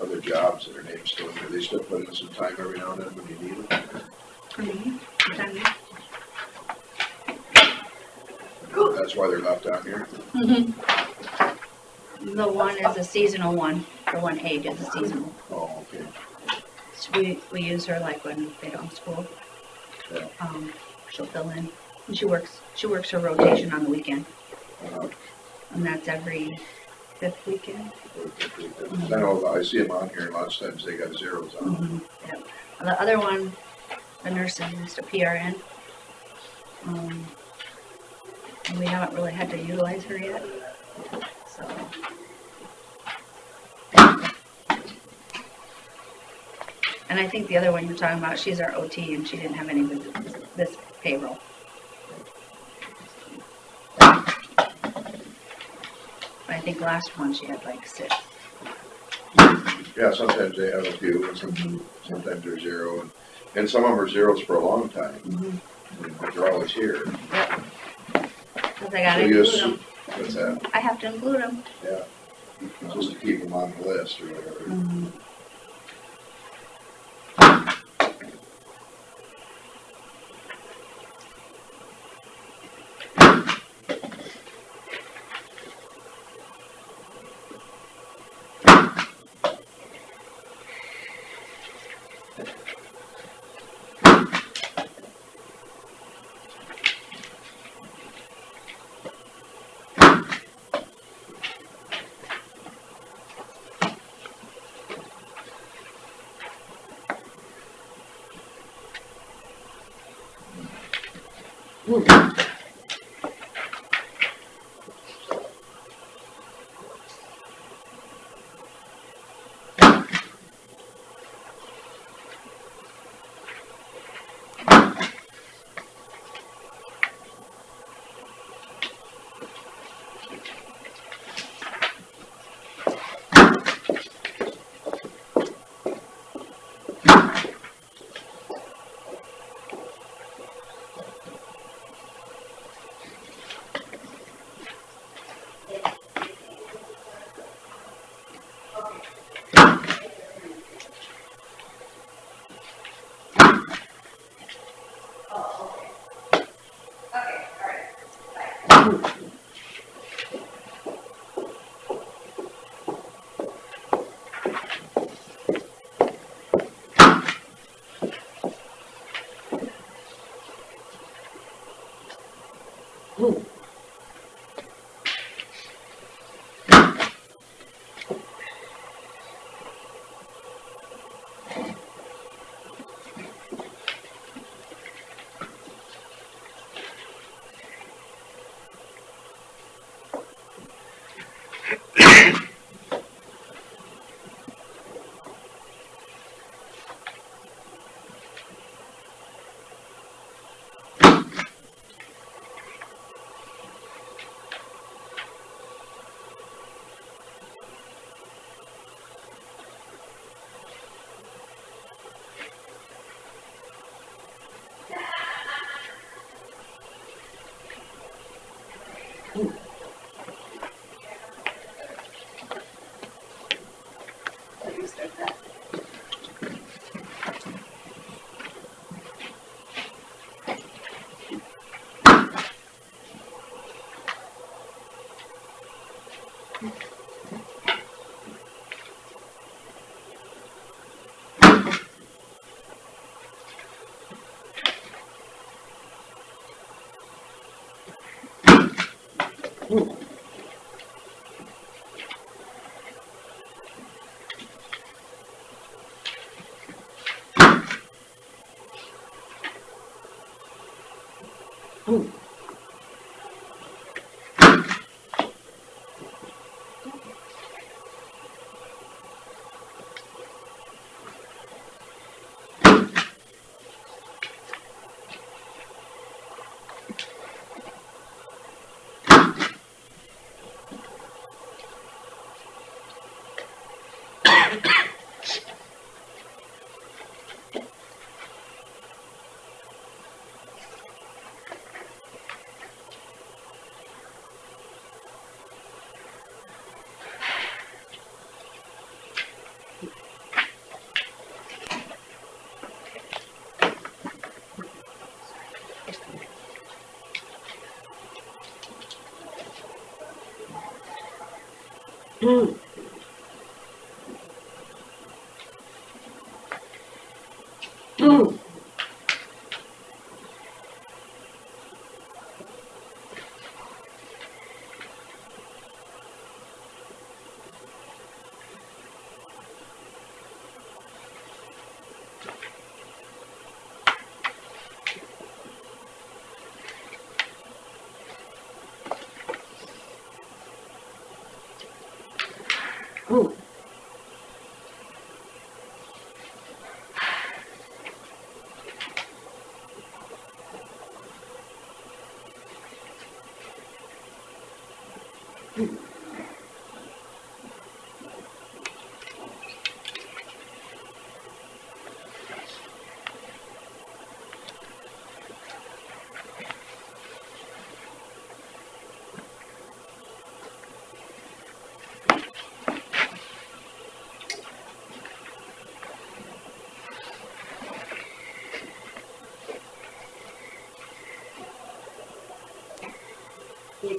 other jobs that are named still, do they still put in some time every now and then when you need them? That's why they're left down here? The one is a seasonal one, the 1/8 is a seasonal. Oh, okay. So we use her like when they don't have school. Yeah. She'll fill in. And she works her rotation on the weekend. And that's every 5th weekend. I know, I see them on here, and lots of times they got zeros on them. Yep. The other one, the nurse is just a PRN. And we haven't really had to utilize her yet. So. And I think the other one you're talking about, she's our OT and she didn't have any visits this payroll. I think last one she had like 6. Yeah, sometimes they have a few, and sometimes they're 0, And some of them are zeros for a long time, Mhm. but they're always here. Cause I gotta So you include assume, them. what's that? I have to include them. Just to keep them on the list or whatever.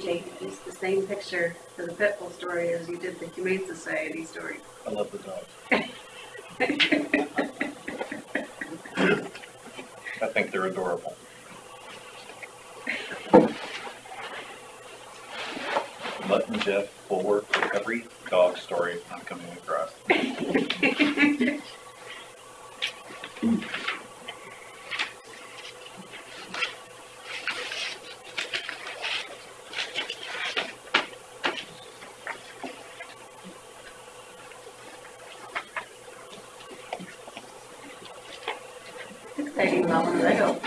you used the same picture for the Pitbull story as you did the Humane Society story. I love the dog. I think they're adorable. Mutt and Jeff will work for every dog story I'm coming across. Exciting about one I go.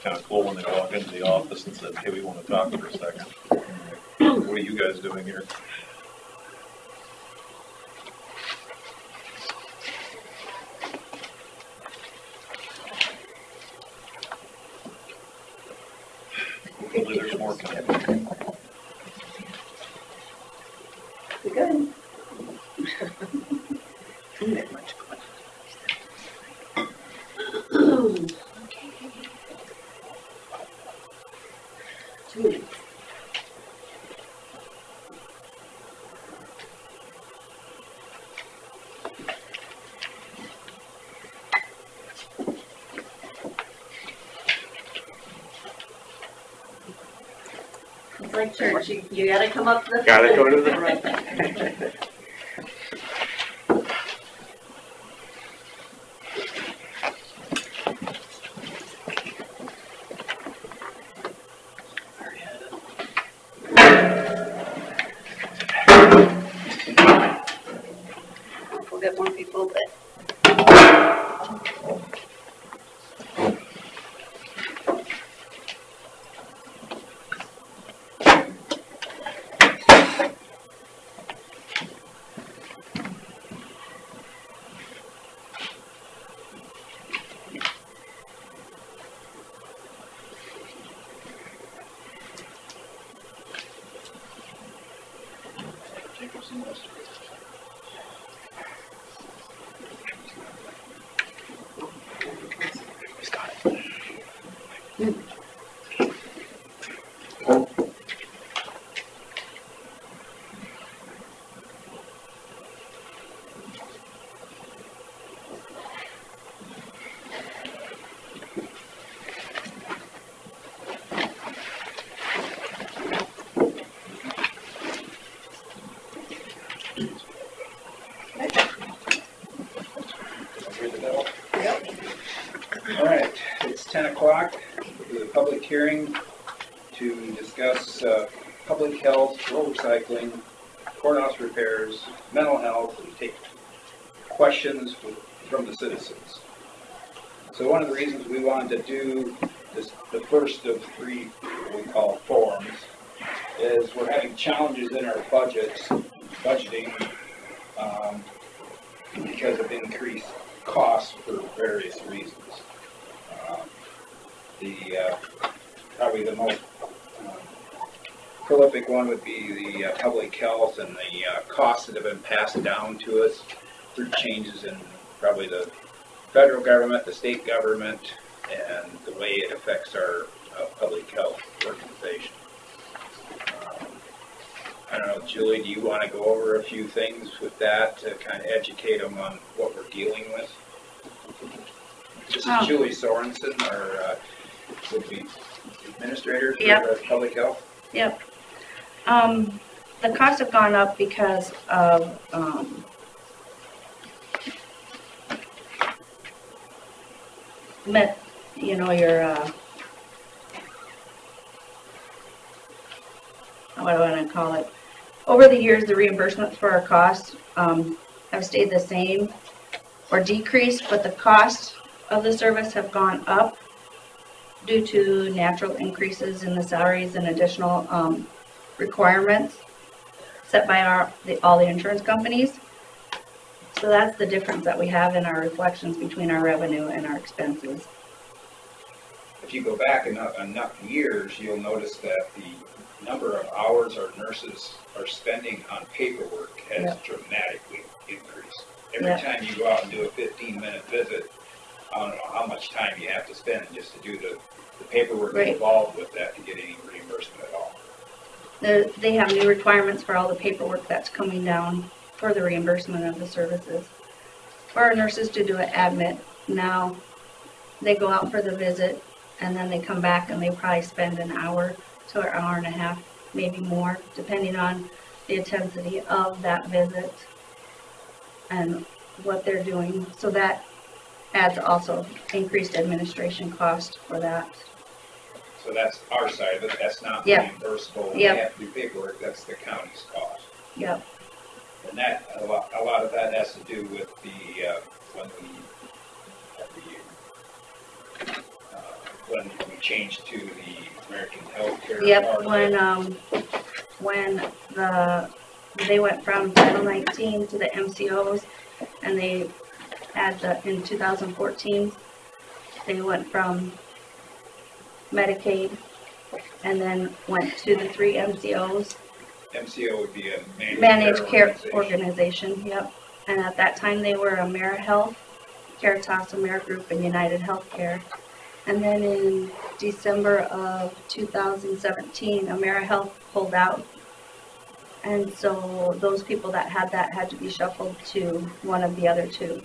Kind of cool when they walk into the office and said, hey, we want to talk for a second. What are you guys doing here? Hopefully there's more coming. Good. It's like church, you gotta come up the. Gotta go to the. We'll get more people, but. All right, it's 10 o'clock, the public hearing to discuss public health, road recycling, courthouse repairs, mental health, and take questions from the citizens. So one of the reasons we wanted to do this, the first of three, what we call forums, is we're having challenges in our budgeting, because of increased costs for various reasons. Probably the most prolific one would be the public health and the costs that have been passed down to us through changes in probably the federal government, the state government, and the way it affects our public health organization. I don't know, Julie, do you want to go over a few things with that to kind of educate them on what we're dealing with? This is Julie Sorensen, our would be administrator for the public health. Yep. The costs have gone up because of your what do I want to call it? Over the years, the reimbursements for our costs have stayed the same or decreased, but the cost of the service have gone up due to natural increases in the salaries and additional requirements set by all the insurance companies. So that's the difference that we have in our reflections between our revenue and our expenses. If you go back enough years, you'll notice that the number of hours our nurses are spending on paperwork has dramatically increased. Every time you go out and do a 15-minute visit, I don't know how much time you have to spend just to do the the paperwork Right. involved with that to get any reimbursement at all. They have new requirements for all the paperwork that's coming down for the reimbursement of the services. For our nurses to do an admit, now they go out for the visit and then they come back and they probably spend an hour to an hour and a half, maybe more, depending on the intensity of that visit and what they're doing. So that adds also increased administration cost for that. So that's our side of it, that's not Yeah. reimbursable. We Yep. have to do paperwork, that's the county's cost. Yep, And that, a lot of that has to do with when we changed to the American Healthcare. yep, part of it. when they went from Title 19 to the MCOs, and they had in 2014, they went from Medicaid and then went to the 3 MCOs, MCO would be a Managed Care organization. Organization, yep. And at that time, they were AmeriHealth, Caritas, AmeriGroup, and United Healthcare. And then in December of 2017, AmeriHealth pulled out. And so those people that had that had to be shuffled to one of the other 2.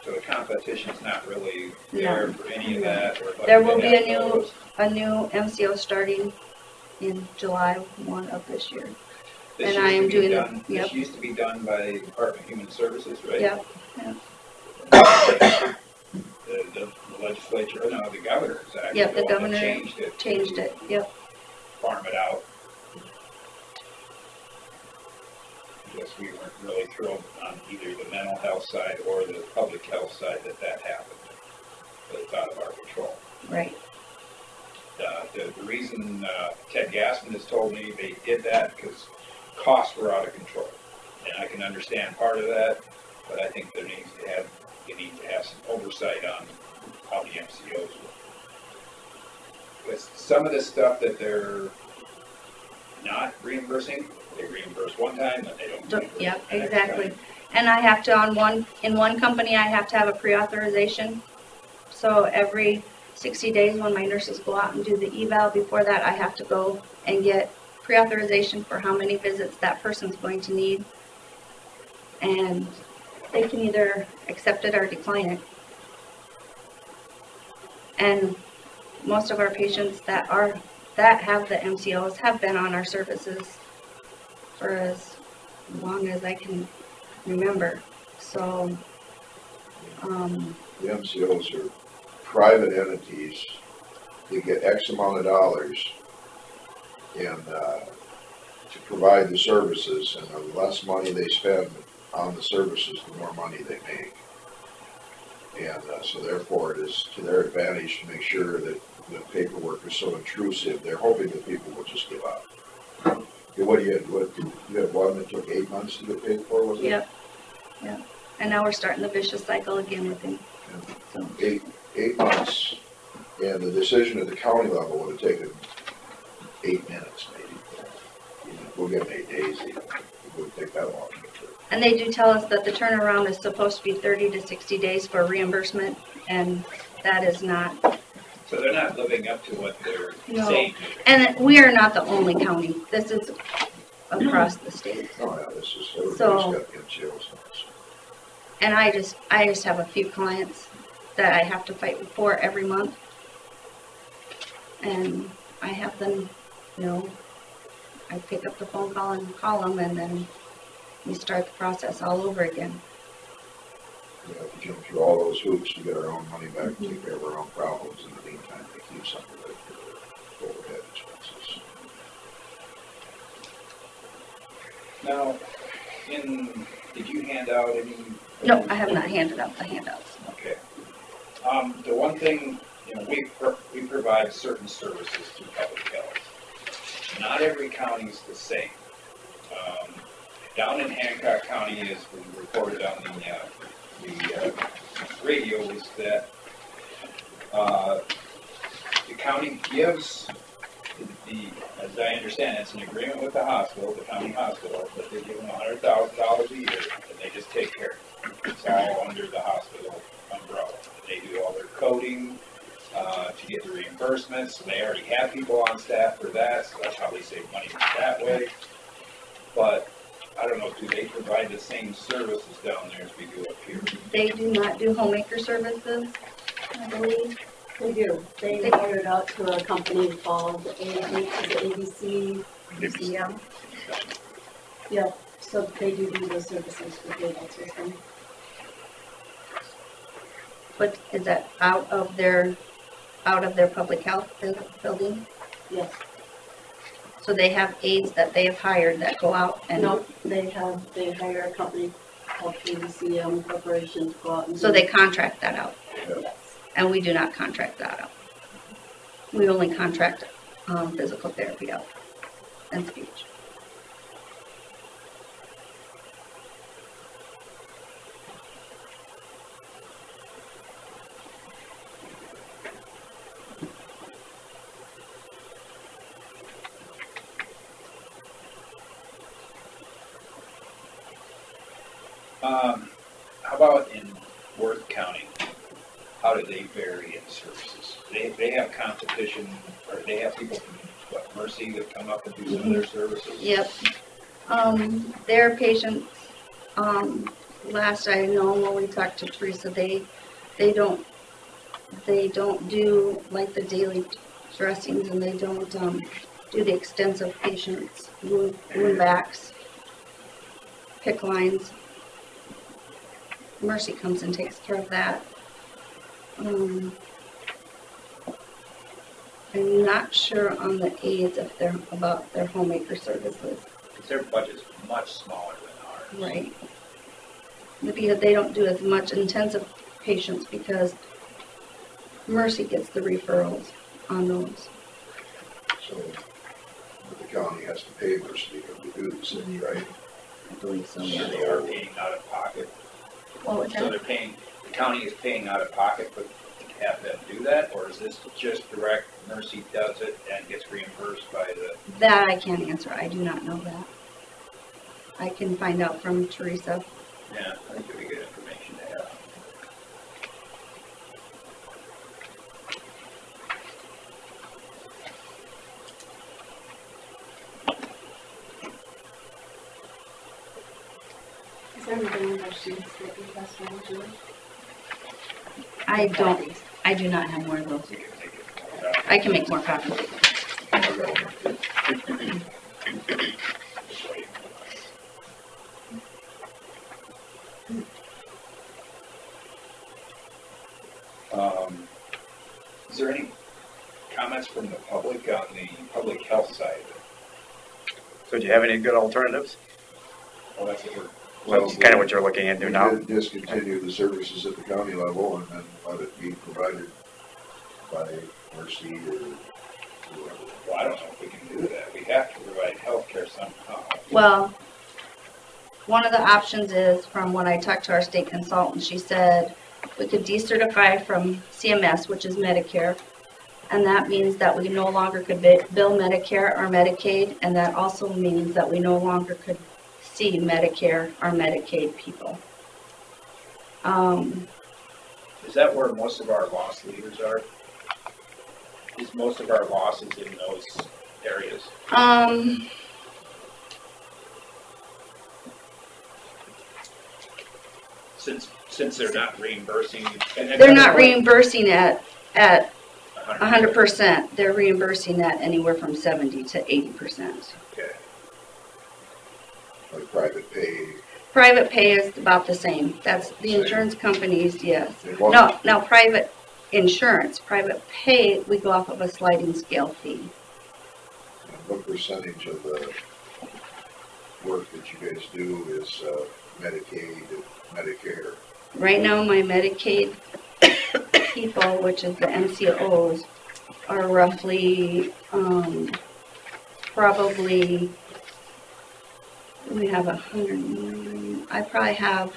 So the competition's not really No. there for any of that. Or There will be they have a new MCO starting in July 1 of this year. This and used I am to be doing it, done- yep. This used to be done by the Department of Human Services, right? Yep, The legislature, or no, the governor is actually Yep, the one that governor changed it, yep. Farm it out. I guess we weren't really thrilled on either the mental health side or the public health side that happened. But it's out of our control. Right. The reason Ted Gassman has told me they did that because costs were out of control. And I can understand part of that, but I think you need to have some oversight on how the MCOs work. With some of the stuff that they're not reimbursing, they reimburse one time and they don't reimburse Yep, the next exactly. time. And I have to, in one company, I have to have a pre-authorization. So every 60 days when my nurses go out and do the eval, before that I have to go and get pre-authorization for how many visits that person's going to need. And they can either accept it or decline it. And most of our patients that have the MCOs have been on our services for as long as I can remember. So, The MCOs are private entities. They get X amount of dollars and to provide the services, and the less money they spend on the services, the more money they make. And so therefore it is to their advantage to make sure that the paperwork is so intrusive. They're hoping that people will just give up. What do you had one that took 8 months to get paid for, was it? yep. And now we're starting the vicious cycle again with him. So, 8 months, and the decision at the county level would have taken 8 minutes maybe. We'll get 8 days even. It wouldn't take that long. and they do tell us that the turnaround is supposed to be 30 to 60 days for reimbursement, and that is not. So they're not living up to what they're No. saying. And we are not the only county. This is across the state. Oh, yeah, this is, everybody's So- got MCOs. And I just have a few clients that I have to fight for every month. And I have them, I pick up the phone call and call them, and then we start the process all over again. We have to jump through all those hoops to get our own money back and take care of our own problems. In the meantime, they keep some of it for overhead expenses. Now, did you hand out any? No, I have not handed out the handouts. Okay. The one thing, we provide certain services to public health. Not every county is the same. Down in Hancock County, as we reported on the radio, is that the county gives as I understand, it's an agreement with the hospital, the county hospital, that they give them $100,000 a year, and they just take care of it. It's all under the hospital umbrella. They do all their coding, to get the reimbursements. They already have people on staff for that, so that's how they save money that way. But I don't know, do they provide the same services down there as we do up here? They do not do homemaker services, I believe. They do. They hired out to a company called ABC. Yeah. Yeah, so they do those services for cable system. But is that out of their public health building? Yes. So they have aides that they have hired that go out and. No, they hire a company called KBCM Corporation to go out and. So they contract that out, Yes. and we do not contract that out. We only contract, physical therapy out and speech. How about in Worth County? How do they vary in services? They have competition, or they have people from, what, Mercy that come up and do some of their services? Yep. Their patients, last I know when we talked to Teresa, they don't do like the daily dressings, and they don't, do the extensive patients, wound backs, pick lines. Mercy comes and takes care of that. I'm not sure on the aides if they're about their homemaker services. Because their budget's much smaller than ours. Right. Because they don't do as much intensive patients because Mercy gets the referrals on those. So, the county has to pay Mercy to do the city, right? I believe so, So yeah. they are paying out of pocket. What was So that? they're paying, the county is paying out of pocket, but to have them do that, or is this just direct, Mercy does it and gets reimbursed by the? That I can't answer. I do not know that. I can find out from Teresa. Yeah, I think it'd be good information to have. Is there anything on those sheets that you guys want to do? I do not have more of those. You can take it. I can make more copies. Is there any comments from the public on the public health side? So do you have any good alternatives? Well, that's what we're. Well, that's kind of what you're looking into now. We could discontinue the services at the county level and then let it be provided by Mercy or whoever. Well, I don't know if we can do that. We have to provide health care somehow. Well, one of the options is, from when I talked to our state consultant, she said we could decertify from CMS, which is Medicare, and that means that we no longer could bill Medicare or Medicaid, and that also means that we no longer could see Medicare or Medicaid people. Is that where most of our loss leaders are? Is most of our losses in those areas? Since they're not reimbursing. And They're not reimbursing at 100%. 100%. They're reimbursing at anywhere from 70 to 80%. Okay. Like private pay. Private pay is about the same. That's the Same. insurance companies, yes. It wasn't- No, now private insurance, private pay, we go off of a sliding scale fee. What percentage of the work that you guys do is Medicaid and Medicare? Right now, my Medicaid people, which is the MCOs, are roughly, probably, we have 100, I probably have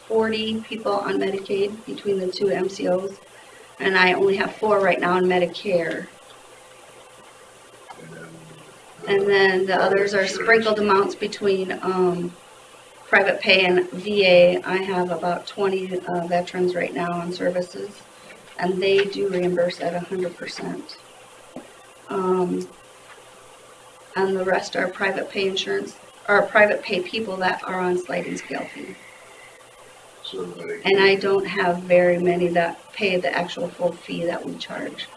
40 people on Medicaid between the two MCOs, and I only have 4 right now on Medicare. And then the others are sprinkled amounts between, private pay and VA. I have about 20 veterans right now on services. and they do reimburse at 100%. And the rest are private pay insurance, or private pay people that are on sliding scale fee. So Medicaid. And I don't have very many that pay the actual full fee that we charge.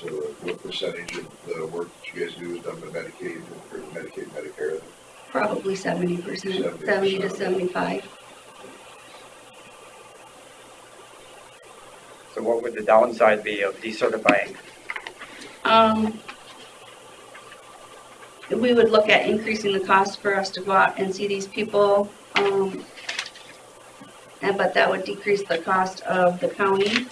So what percentage of the work that you guys do is done by Medicaid, or Medicaid, Medicare? Probably 70%, 70 to 75. So what would the downside be of decertifying? We would look at increasing the cost for us to go out and see these people, but that would decrease the cost of the county.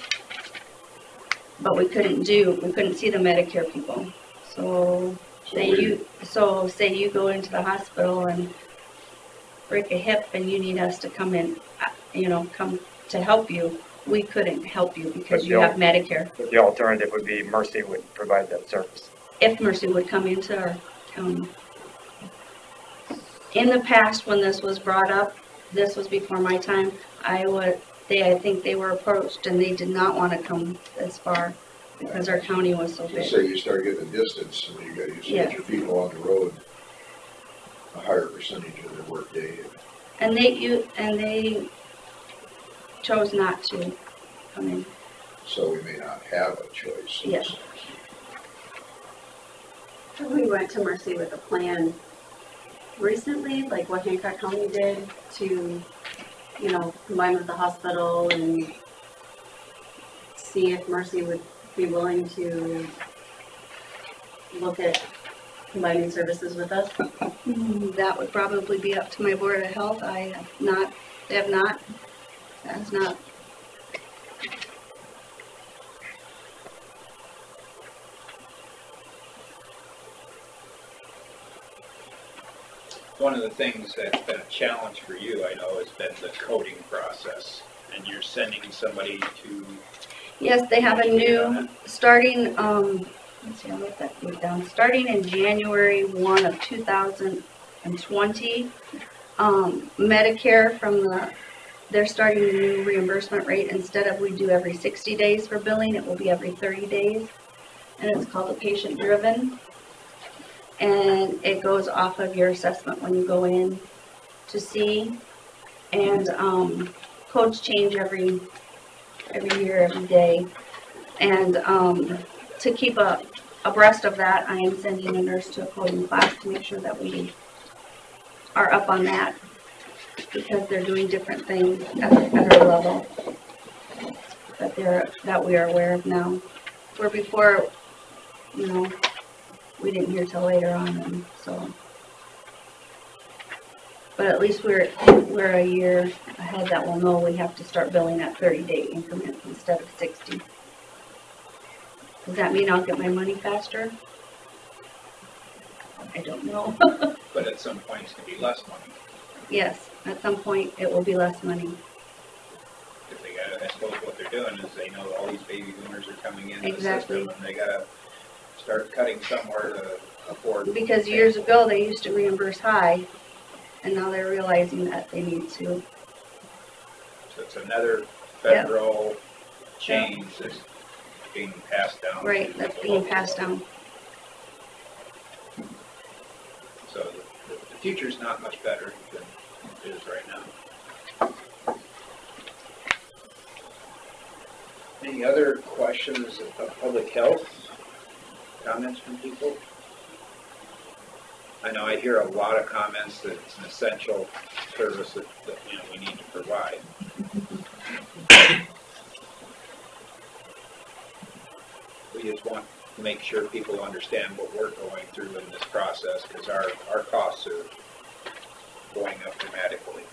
But we couldn't see the Medicare people. So say you go into the hospital and break a hip and you need us to come in, come to help you. We couldn't help you because you have Medicare. The alternative would be Mercy would provide that service. If Mercy would come into our county. In the past, when this was brought up, this was before my time, I think they were approached and they did not want to come this far because our county was so big. So you start getting a distance, and you get your people on the road a higher percentage of their work day. And they chose not to come in. So we may not have a choice. Yes. We went to Mercy with a plan recently, like what Hancock County did to, combine with the hospital and see if Mercy would be willing to look at combining services with us. That would probably be up to my Board of Health. They have not. That has not. One of the things that's been a challenge for you, I know, has been the coding process, and you're sending somebody to. Yes, they have a new, starting, let's see, I'll let that go down. Starting in January 1 of 2020, Medicare they're starting a new reimbursement rate. Instead of we do every 60 days for billing, it will be every 30 days. And it's called a patient driven. And it goes off of your assessment when you go in to see. And codes change every year, every day. And to keep abreast of that, I am sending a nurse to a coding class to make sure that we are up on that, because they're doing different things at our level that we are aware of now. Where before, we didn't hear till later on, and so. But at least we're a year ahead that we'll know we have to start billing at 30-day increments instead of 60. Does that mean I'll get my money faster? I don't know. But at some point it's going to be less money. Yes, at some point it will be less money. Because I suppose what they're doing is they know all these baby boomers are coming in Exactly. the system, and they got to start cutting somewhere to afford. Because years ago they used to reimburse high, and now they're realizing that they need to. So it's another federal change that's being passed down. Right, that's being passed down. So the future's not much better than it is right now. Any other questions about public health? Comments from people? I know I hear a lot of comments that it's an essential service that we need to provide. We just want to make sure people understand what we're going through in this process, because our costs are going up dramatically.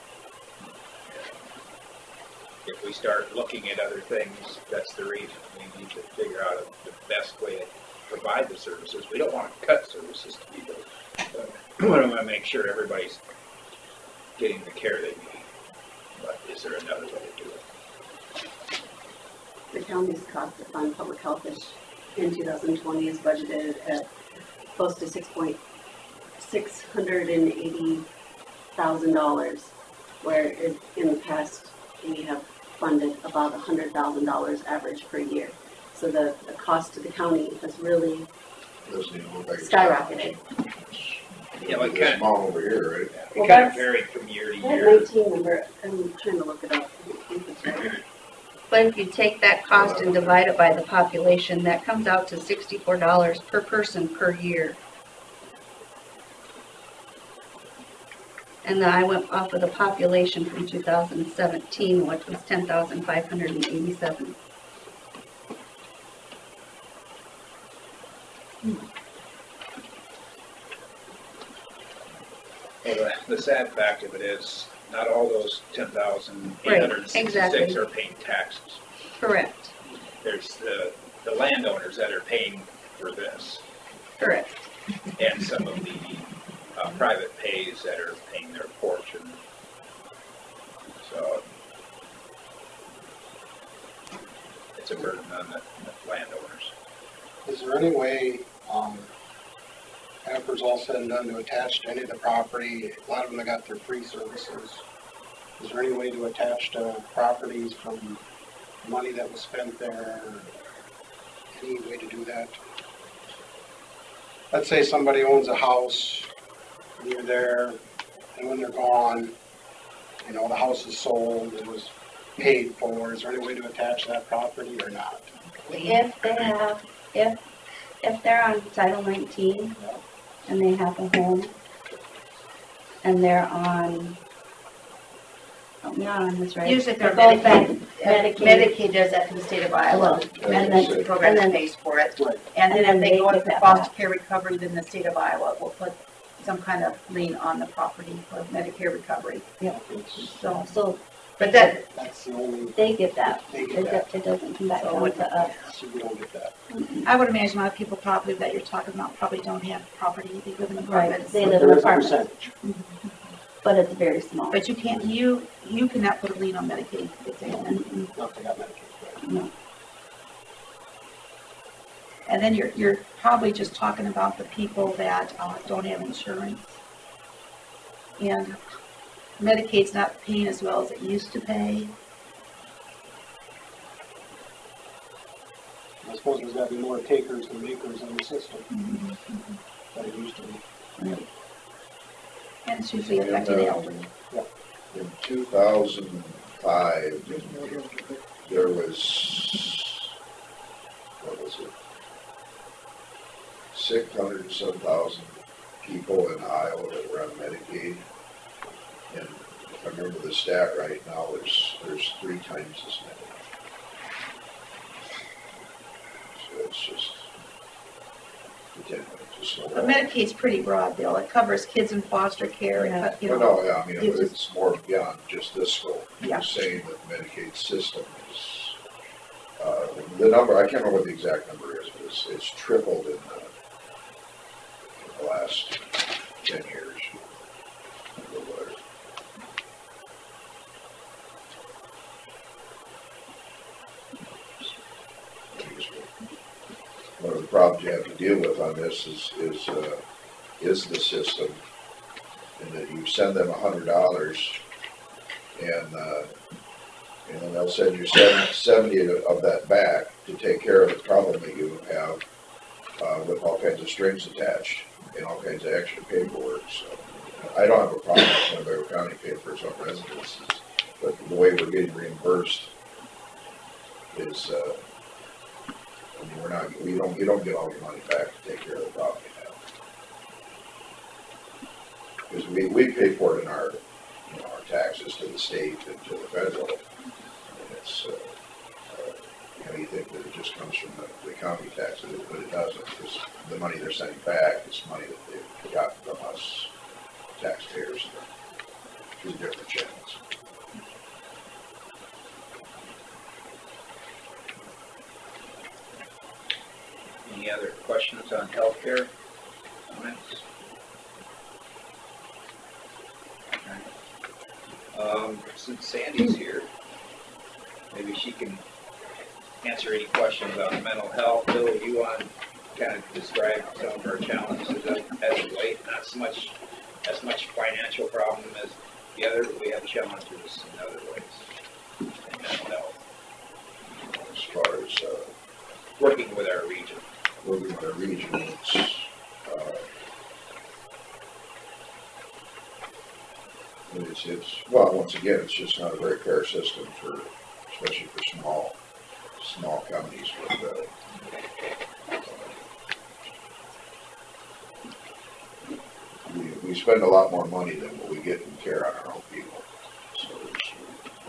If we start looking at other things, that's the reason we need to figure out the best way to provide the services. We don't want to cut services to people, but we want to make sure everybody's getting the care they need. But is there another way to do it? The county's cost to fund public health in 2020 is budgeted at close to $680,000, where in the past we have funded about $100,000 average per year. So the cost to the county has really Doesn't even look like it's skyrocketed. Yeah, like This kind of, amount over here, right? it Well, kind of that's- varied from year to That year. 19 number, I'm trying to look it up. I think it's right. But if you take that cost and divide it by the population, that comes out to $64 per person per year. And then I went off of the population from 2017, which was 10,587. Well, the sad fact of it is, not all those 10,866 exactly. are paying taxes. Correct, There's the landowners that are paying for this, correct. and some of the private pays that are paying their portion. So it's a burden on the landowners. Is there any way, after it's all said and done, to attach to any of the property? A lot of them have got their free services. Is there any way to attach to properties from money that was spent there? Any way to do that? Let's say somebody owns a house, and you're there, and when they're gone, you know, the house is sold, it was paid for. Is there any way to attach that property or not? If they have, if they're on Title 19 and they have a home and they're on, I'm not on this right. Usually for They're both Medicaid, Medicaid. Medicaid does that for the state of Iowa, and then the program and then- pays for it. Right. And then and if then they they go get into that foster back. care recovery, then the state of Iowa will put some kind of lien on the property for Medicare recovery. So But that, That's the only, they get that. they get that, It doesn't come back So down to us. so we don't get that. I would imagine a lot of people probably that you're talking about probably don't have property, they live in Right, apartments. they But live in there is a apartments, percentage. but it's very small. But you can't, you cannot put a lien on Medicaid. It's a- Not they got Medicaid, right? And then you're probably just talking about the people that don't have insurance. And Medicaid's not paying as well as it used to pay. I suppose there's gotta be more takers than makers in the system than it used to be. And it's usually affecting the elderly. In 2005, there was, what was it? 600 and some thousand people in Iowa that were on Medicaid. And if I remember the stat right now, there's 3 times as many. So it's just, But Medicaid's pretty broad, Bill. It covers kids in foster care, you Well, know. no, yeah, I mean, it's- it's more beyond just this scope. Yeah. You're saying that the Medicaid system is, the number, I can't remember what the exact number is, but it's tripled in the last 10 years. Or whatever. One of the problems you have to deal with on this is the system, and that you send them $100, and then they'll send you 70 of that back to take care of the problem that you have with all kinds of strings attached and all kinds of extra paperwork. So I don't have a problem with Winnebago County paying for its own residences, but the way we're getting reimbursed is, I mean, you don't get all your money back to take care of the problem you have. Because we pay for it in our, our taxes to the state and to the federal. And it's, you think that it just comes from the county taxes, but it doesn't, because the money they're sending back is money that they've gotten from us taxpayers through different channels. Any other questions on healthcare? Comments? Since Sandy's here, maybe she can answer any questions on mental health. Bill, you want to kind of describe some of our challenges as of late? Not so much as much financial problem as the other, but we have challenges in other ways. mental health, As far as, working with our region. working with our region, well, once again, it's just not a very fair system for, especially for small counties with, we spend a lot more money than what we get in care on our own people. So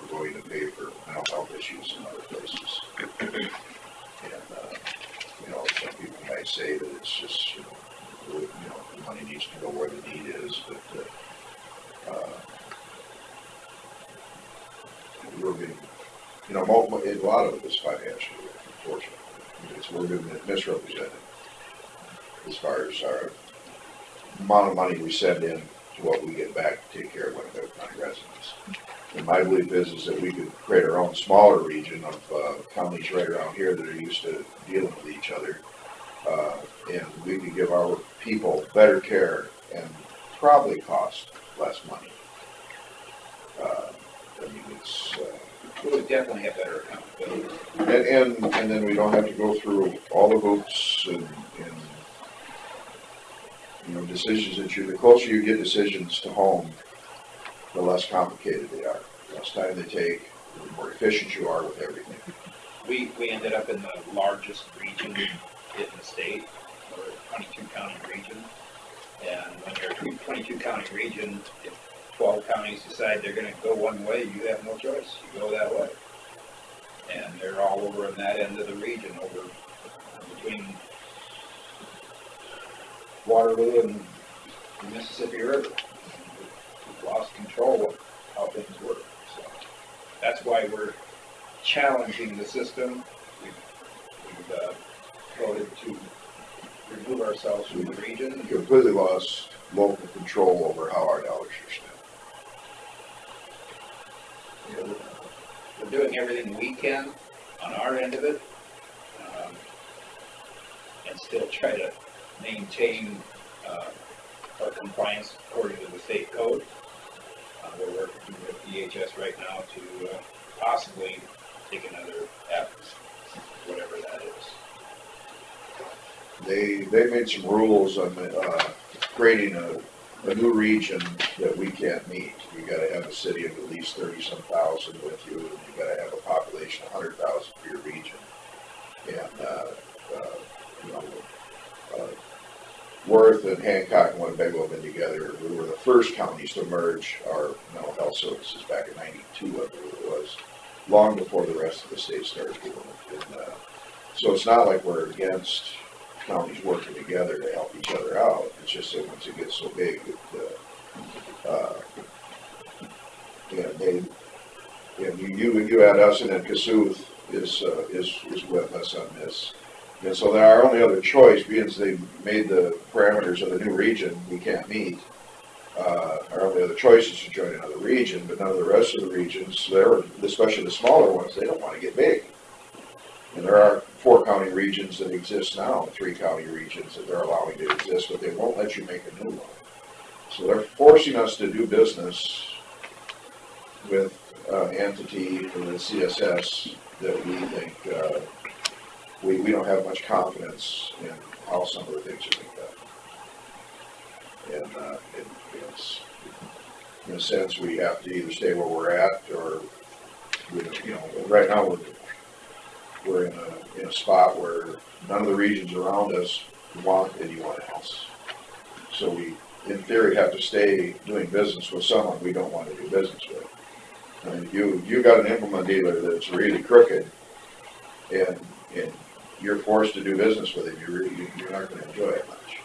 we're going to pay for mental health issues in other places. And, some people might say that it's just, the money needs to go where the need is, but, we're being, a lot of it is financial, unfortunately. We're being misrepresented as far as our amount of money we send in to what we get back to take care of Winnebago County residents. And my belief is that we could create our own smaller region of counties right around here that are used to dealing with each other. And we could give our people better care and probably cost less money. We would definitely have better accountability. And then we don't have to go through all the hoops and decisions the closer you get decisions to home, the less complicated they are. The less time they take, the more efficient you are with everything. We ended up in the largest region in the state, or 22 county region. And when you're a 22 county region, if 12 counties decide they're going to go one way, you have no choice. You go that way. And they're all over in that end of the region, over between Waterloo and the Mississippi River. We've lost control of how things work. So that's why we're challenging the system. We've voted to remove ourselves from the region. We completely lost local control over how our dollars are spent. We're doing everything we can on our end of it, and still try to maintain our compliance according to the state code. We're working with DHS right now to possibly take another F, whatever that is. They made some rules on creating a new region that we can't meet. You got to have a city of at least 30-some thousand with you, and you got to have a population of 100,000 for your region. And Worth and Hancock and Winnebago have been together. We were the first counties to merge our mental health services back in '92, I believe it was, long before the rest of the state started doing it. And, so it's not like we're against counties working together to help each other out. It's just that once it gets so big, you add us, and then Cassuth is with us on this. And so our only other choice, being as they made the parameters of the new region we can't meet, our only other choice is to join another region, but none of the rest of the regions, especially the smaller ones, they don't want to get big. And there are 4 county regions that exist now, 3 county regions that they're allowing to exist, but they won't let you make a new one. So they're forcing us to do business with entity or the CSS that we think we don't have much confidence in how some of the things are being done. And it's, in a sense, we have to either stay where we're at, or right now we're in a spot where none of the regions around us want anyone else. So we, in theory, have to stay doing business with someone we don't want to do business with. I mean, you got an implement dealer that's really crooked, and you're forced to do business with him, you're not going to enjoy it much.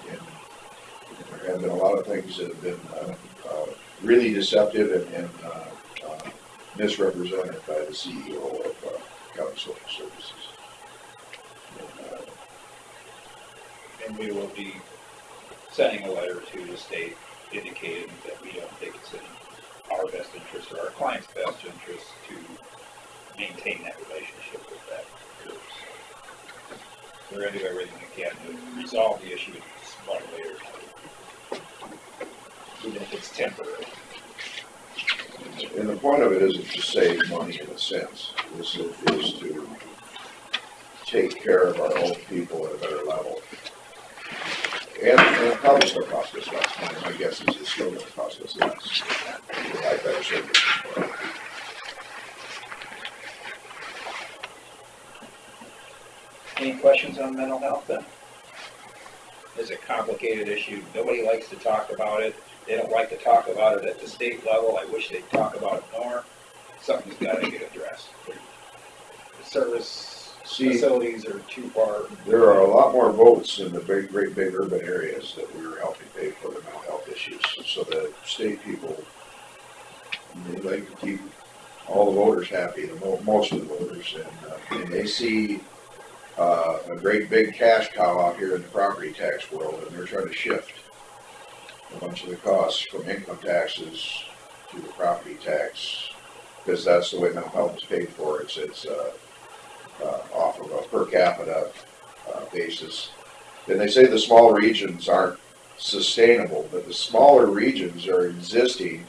And there have been a lot of things that have been really deceptive and misrepresented by the CEO of County Social Services. And we will be sending a letter to the state indicating that we don't think it's in our best interest or our client's best interest to maintain that relationship with that group. We're going to do everything we can to resolve the issue one way or another, even if it's temporary. And the point of it isn't to save money in a sense, this is to take care of our own people at a better level. And it probably still cost us less money, my guess is it's still gonna cost us less. To provide better services for our people. Any questions on mental health then? It's a complicated issue. Nobody likes to talk about it. They don't like to talk about it at the state level. I wish they'd talk about it more. Something's gotta get addressed. The service facilities are too far. There are a lot more votes in the great big urban areas that we were helping pay for the mental health issues. So the state people, they like to keep all the voters happy, most of the voters, and they see a great big cash cow out here in the property tax world, and they're trying to shift a bunch of the costs from income taxes to the property tax, because that's the way mental health is paid for. It's off of a per capita basis. And they say the small regions aren't sustainable, but the smaller regions are existing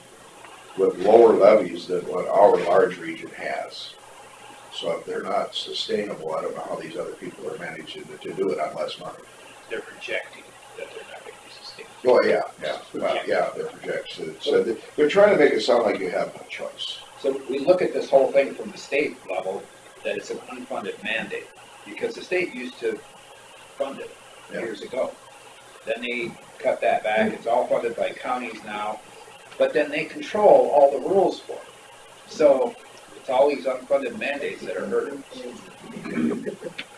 with lower levies than what our large region has. So if they're not sustainable, I don't know how these other people are managing to do it on less money. They're projecting that they're not gonna be sustainable. Oh, yeah, they're projections. So they're trying to make it sound like you have no choice. So we look at this whole thing from the state level, that it's an unfunded mandate, because the state used to fund it years ago. Then they cut that back, it's all funded by counties now, but then they control all the rules for it. So it's all these unfunded mandates that are hurting.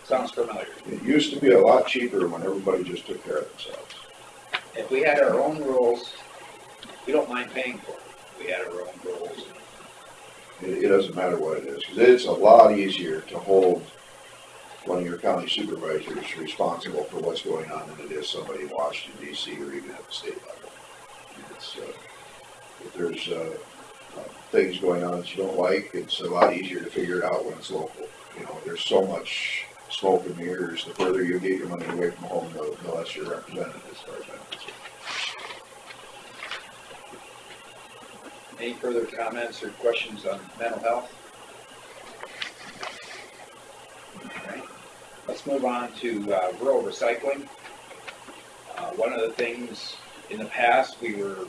Sounds familiar. It used to be a lot cheaper when everybody just took care of themselves. If we had our own rules, we don't mind paying for it. If we had our own rules. It doesn't matter what it is, because it's a lot easier to hold one of your county supervisors responsible for what's going on than it is somebody in Washington DC or even at the state level. It's, if there's things going on that you don't like, it's a lot easier to figure it out when it's local. You know, there's so much smoke and mirrors. The further you get your money away from home, the less you're represented as far as I'm concerned. Any further comments or questions on mental health? All right. Let's move on to rural recycling. One of the things in the past, we were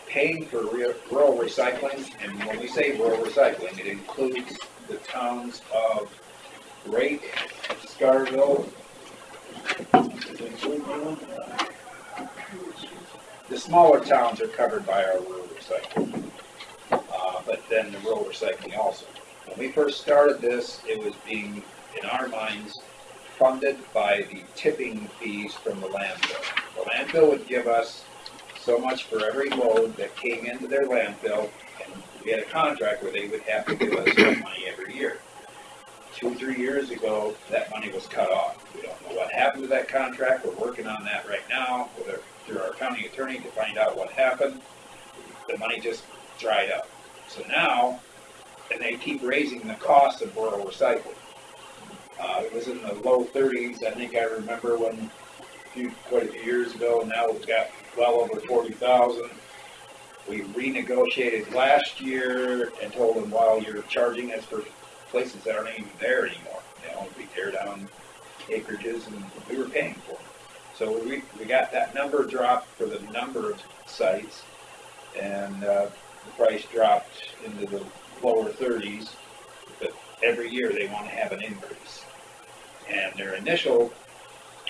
paying for rural recycling, and when we say rural recycling, it includes the towns of Rake, Scarville. Does it include anyone? The smaller towns are covered by our rural recycling, but then the rural recycling also. When we first started this, it was being, in our minds, funded by the tipping fees from the landfill. The landfill would give us so much for every load that came into their landfill, and we had a contract where they would have to give us that money every year. 2 or 3 years ago, that money was cut off. We don't know what happened to that contract. We're working on that right now through our county attorney to find out what happened. The money just dried up. So now, and they keep raising the cost of rural recycling. It was in the low 30s. I think I remember when quite a few years ago. Now we've got well over 40,000. We renegotiated last year and told them, well, you're charging us for places that aren't even there anymore. You know, we tear down acreages, and we were paying for them. So we got that number dropped for the number of sites, and the price dropped into the lower 30s. But every year they want to have an increase. And their initial,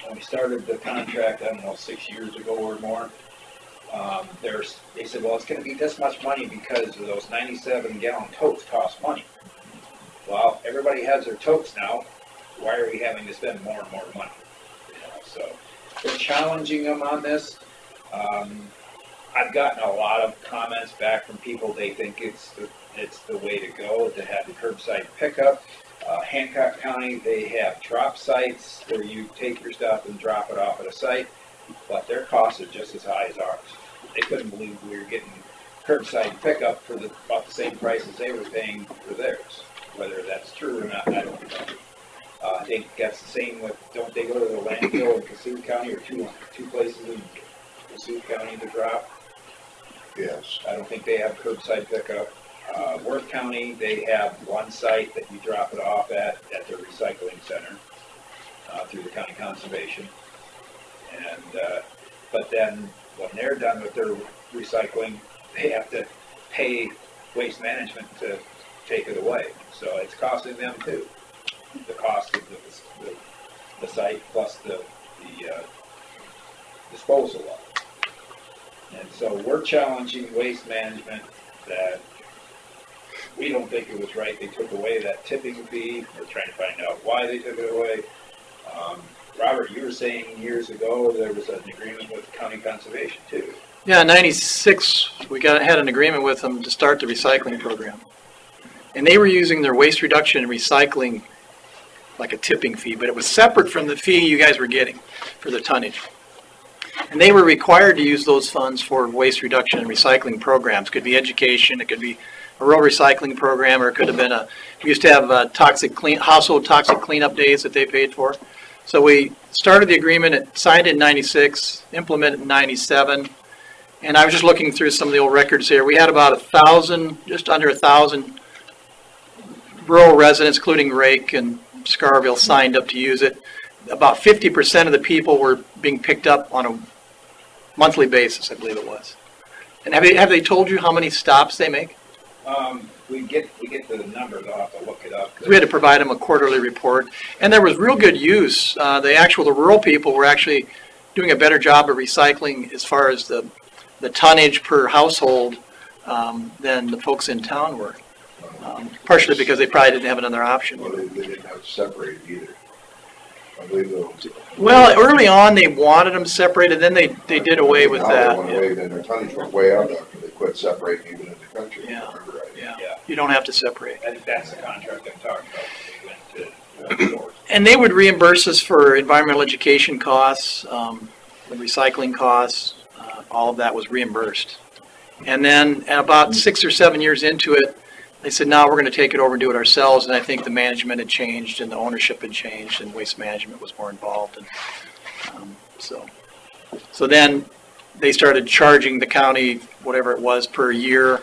when we started the contract, I don't know, 6 years ago or more, they said, well, it's going to be this much money because of those 97-gallon totes cost money. Well, everybody has their totes now. Why are we having to spend more and more money? You know, so we're challenging them on this. I've gotten a lot of comments back from people. They think it's the way to go to have the curbside pickup. Hancock County, they have drop sites where you take your stuff and drop it off at a site, but their costs are just as high as ours. They couldn't believe we were getting curbside pickup for about the same price as they were paying for theirs. Whether that's true or not, I don't know. I think that's the same with, don't they go to the landfill in Cassuth County, or two places in Cassuth County to drop? Yes. I don't think they have curbside pickup. Worth County, they have one site that you drop it off at their recycling center, through the county conservation. And, but then when they're done with their recycling, they have to pay Waste Management to take it away. So it's costing them too. The cost of the site plus the disposal of it. And so we're challenging Waste Management that we don't think it was right. They took away that tipping fee. We're trying to find out why they took it away. Robert, you were saying years ago there was an agreement with county conservation too. Yeah, in '96, we had an agreement with them to start the recycling program. And they were using their waste reduction and recycling like a tipping fee, but it was separate from the fee you guys were getting for the tonnage. And they were required to use those funds for waste reduction and recycling programs. It could be education, it could be a rural recycling program, or it could have been we used to have household toxic cleanup days that they paid for. So we started the agreement, it signed in '96, implemented in '97. And I was just looking through some of the old records here. We had about 1,000, just under 1,000 rural residents, including Rake and Scarville, signed up to use it. About 50% of the people were being picked up on a monthly basis, I believe it was. And have they told you how many stops they make? We get the numbers. I'll have to look it up. We had to provide them a quarterly report, and there was real good use. The rural people were actually doing a better job of recycling as far as the tonnage per household than the folks in town were. Partially because they probably didn't have another option. Well, they didn't have to separate either. I believe those. Well, early on they wanted them separated, then they did away with that. Now they went away, then their tonnage went way up after they quit separating even in the country. Yeah. Right. Yeah. You don't have to separate. I think that's the contract I'm talking about. They went to and they would reimburse us for environmental education costs, the recycling costs, all of that was reimbursed. And then about 6 or 7 years into it, they said, no, we're going to take it over and do it ourselves. And I think the management had changed and the ownership had changed and Waste Management was more involved. And so then they started charging the county whatever it was per year.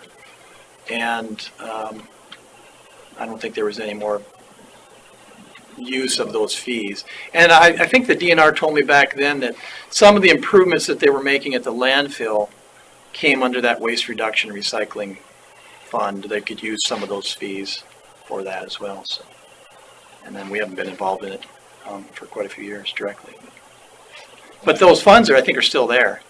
And I don't think there was any more use of those fees. And I think the DNR told me back then that some of the improvements that they were making at the landfill came under that waste reduction recycling fund. They could use some of those fees for that as well. So, and then we haven't been involved in it for quite a few years directly. But those funds I think are still there.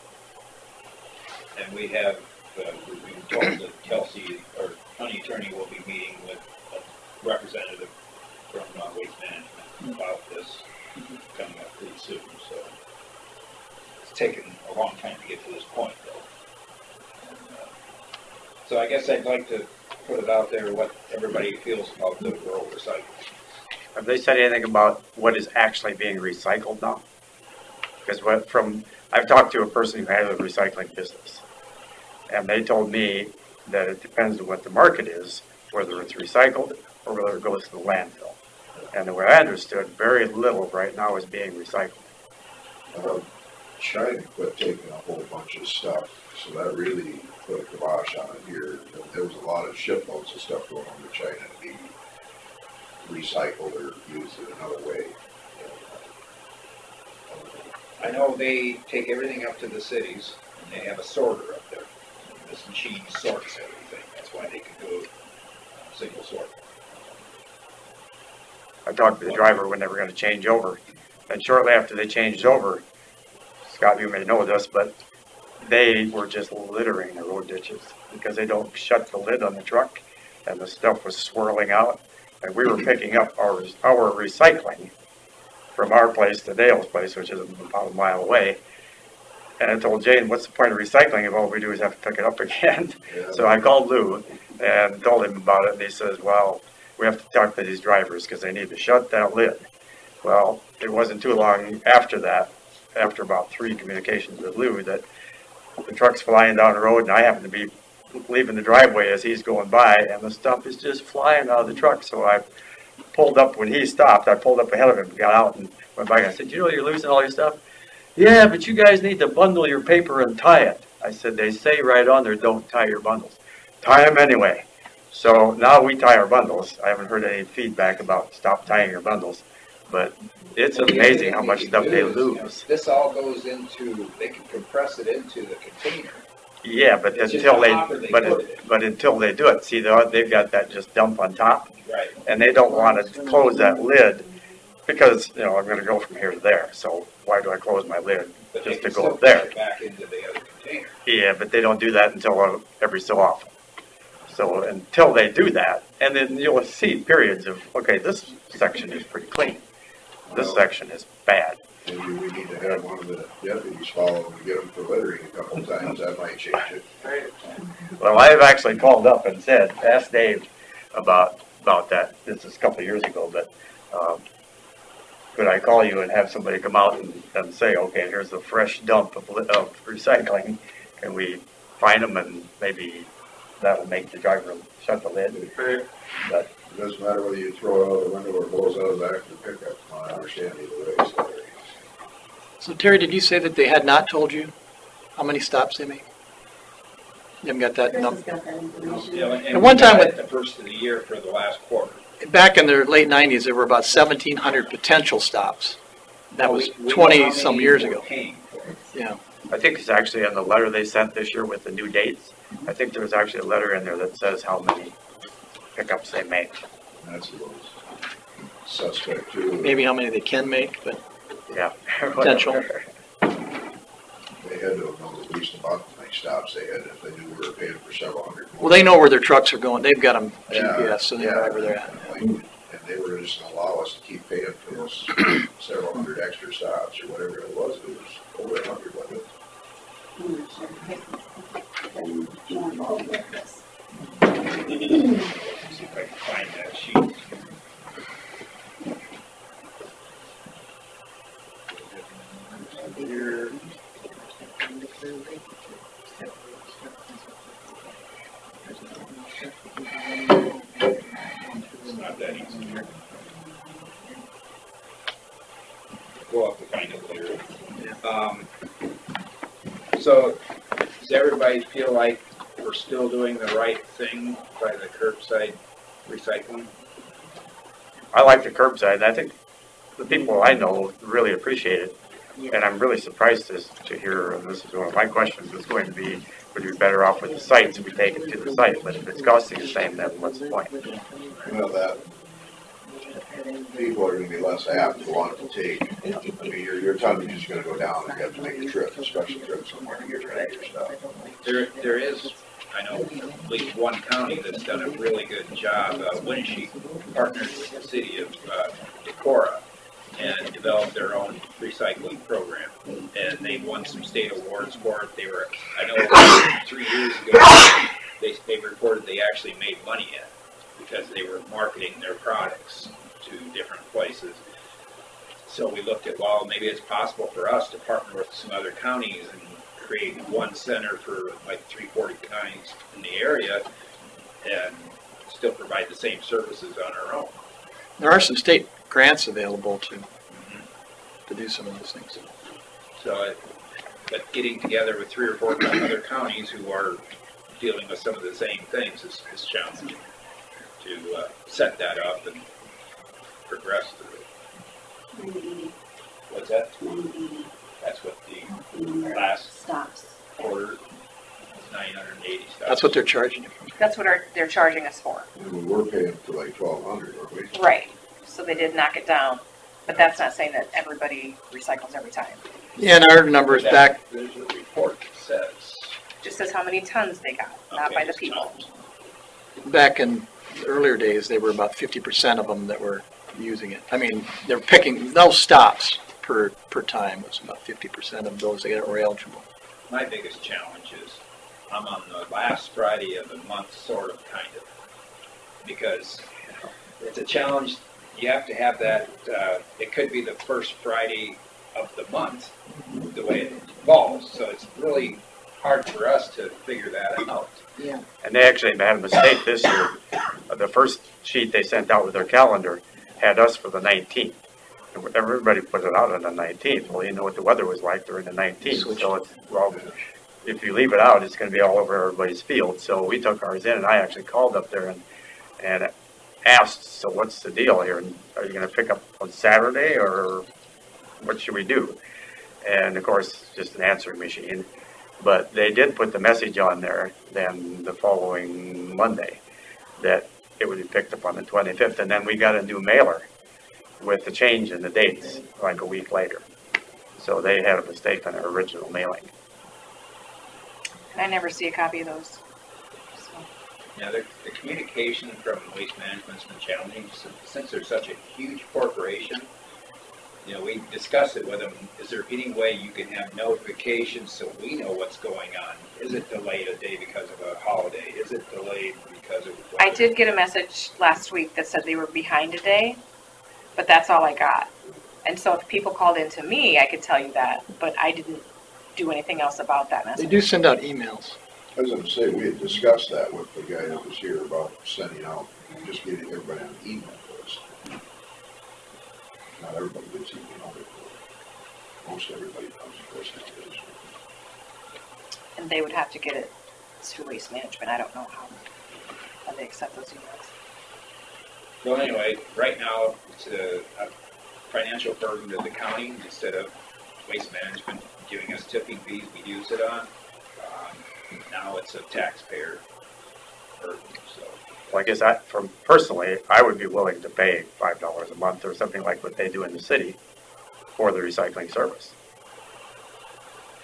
And we have, we've been told that Kelsey, our county attorney, will be meeting with a representative from Waste Management about this coming up pretty soon. So it's taken a long time to get to this point, though. And, so I guess I'd like to put it out there what everybody feels about the rural recycling. Have they said anything about what is actually being recycled now? Because I've talked to a person who has a recycling business, and they told me that it depends on what the market is, whether it's recycled or whether it goes to the landfill. And the way I understood, very little right now is being recycled. China quit taking a whole bunch of stuff, so that really put a kibosh on it here. There was a lot of shiploads of stuff going on to China to be recycled or used in another way. I know they take everything up to the cities, and they have a sorter up there. This machine sorts everything. That's why they can go single sort. I talked to the driver when they were going to change over, and shortly after they changed over, Scott, you may know this, but they were just littering the road ditches because they don't shut the lid on the truck, and the stuff was swirling out, and we were picking up our recycling from our place to Dale's place, which is about a mile away. And I told Jane, what's the point of recycling if all we do is have to pick it up again? Yeah. So I called Lou and told him about it, and he says, well, we have to talk to these drivers because they need to shut that lid. Well, it wasn't too long after that, after about 3 communications with Lou, that the truck's flying down the road, and I happen to be leaving the driveway as he's going by, and the stuff is just flying out of the truck. So I pulled up when he stopped. I pulled up ahead of him, got out, and went back. I said, you know you're losing all your stuff? Yeah, but you guys need to bundle your paper and tie it. I said, they say right on there, don't tie your bundles. Tie them anyway. So now we tie our bundles. I haven't heard any feedback about stop tying your bundles, but it's amazing how much stuff they lose. This all goes into, they can compress it into the container. Yeah, but It's just until the hopper they put it in. but until they do it, see, they've got that just dump on top, Right. and they don't want to close that lid because, you know, I'm gonna go from here to there, so why do I close my lid But they just to can go still up there? push it back into the other container. Yeah, but they don't do that until every so often. So until they do that, and then you'll see periods of, okay, this section is pretty clean. This section is bad. Maybe we need to have one of the deputies follow them and get them for littering a couple of times, that might change it. Well, I have actually called up and said, asked Dave about that. This is a couple of years ago, but, could I call you and have somebody come out and say, okay, here's a fresh dump of recycling. Can we find them and maybe that'll make the driver shut the lid? But It doesn't matter whether you throw it out the window or it blows out of the back of the pickup, I understand either way, so. So Terry, did you say that they had not told you how many stops they make? You haven't got that Chris number? has got that information. Yeah, And one time with- the first of the year for the last quarter. Back in the late 90s, there were about 1,700 potential stops. That was We know how 20-some many years we're ago. paying for. Yeah. I think it's actually on the letter they sent this year with the new dates. I think there was actually a letter in there that says how many pickups they make. That's a little suspect too. Maybe how many they can make, but Yeah. potential. They had to have known at least about how many stops they had if they knew we were paying for several hundred. Well, they know where their trucks are going. They've got them Yeah, GPS, so they know yeah, where they're at. And they were just gonna allow us to keep paying for those several hundred extra stops or whatever it was over 100, wasn't it? I'm not sure. Been more involved with this. See if I can find that sheet. Here. It's not that easy here. We'll have to find it later. So, does everybody feel like we're still doing the right thing by the curbside recycling? I like the curbside. I think the people I know really appreciate it. And I'm really surprised to hear, and this is one of my questions, is going to be, would we be better off with the sites if we take it to the site? But if it's costing the same, then what's the point? Well, that, people are gonna be less apt to want to take, I mean, your tonnage is gonna go down if you have to make a trip, a special trip somewhere to get rid of your stuff. There is, I know, at least one county that's done a really good job. Winnebago partnered with the city of Decorah and developed their own recycling program. And they won some state awards for it. They were, I know 3 years ago, they reported they actually made money in it because they were marketing their products to different places. So we looked at, well, maybe it's possible for us to partner with some other counties and create one center for like 340 counties in the area and still provide the same services on our own. There are some state grants available to do some of those things. So, but getting together with 3 or 4 other counties who are dealing with some of the same things is challenging to set that up and progress through it. 980. What's that? 980. That's what the last Stops. quarter, 980 stops. That's what they're charging you. That's what they're charging us for. And we were paying for like 1,200, weren't we? Right. So they did knock it down, but that's not saying that everybody recycles every time. Yeah, and our numbers back, There's a report that says. Just says how many tons they got, not by the just people. tons. back in the earlier days, they were about 50% of them that were using it. I mean, they're picking, no stops per time. It was about 50% of those that were eligible. My biggest challenge is I'm on the last Friday of the month, sort of, kind of, because it's a challenge. You have to have that, it could be the first Friday of the month, the way it falls, so it's really hard for us to figure that out. Yeah. And they actually made a mistake this year. The first sheet they sent out with their calendar had us for the 19th. And everybody put it out on the 19th. Well, you know what the weather was like during the 19th. So it's, well, if you leave it out, it's gonna be all over everybody's field. So we took ours in, and I actually called up there and asked, so what's the deal here? And are you gonna pick up on Saturday, or what should we do? And of course, just an answering machine. But they did put the message on there then the following Monday that it would be picked up on the 25th. And then we got a new mailer with the change in the dates like a week later. So they had a mistake on their original mailing. And I never see a copy of those. So. Now, the communication from Waste Management's been challenging since they're such a huge corporation. You know, we discussed it with them. Is there any way you can have notifications so we know what's going on? Is it delayed a day because of a holiday? Is it delayed because of... I did get a message last week that said they were behind a day, but that's all I got. And so if people called in to me, I could tell you that, but I didn't do anything else about that message. They do send out emails. I was gonna say, we had discussed that with the guy that was here about sending out, just getting everybody on the email list. Not everybody gets email. Most everybody does, of course, nowadays. And they would have to get it through Waste Management. I don't know how they accept those emails. Well, anyway, right now, it's a financial burden to the county instead of Waste Management giving us tipping fees we use it on. Now it's a taxpayer burden, so. Well, I guess personally, I would be willing to pay $5 a month or something like what they do in the city for the recycling service.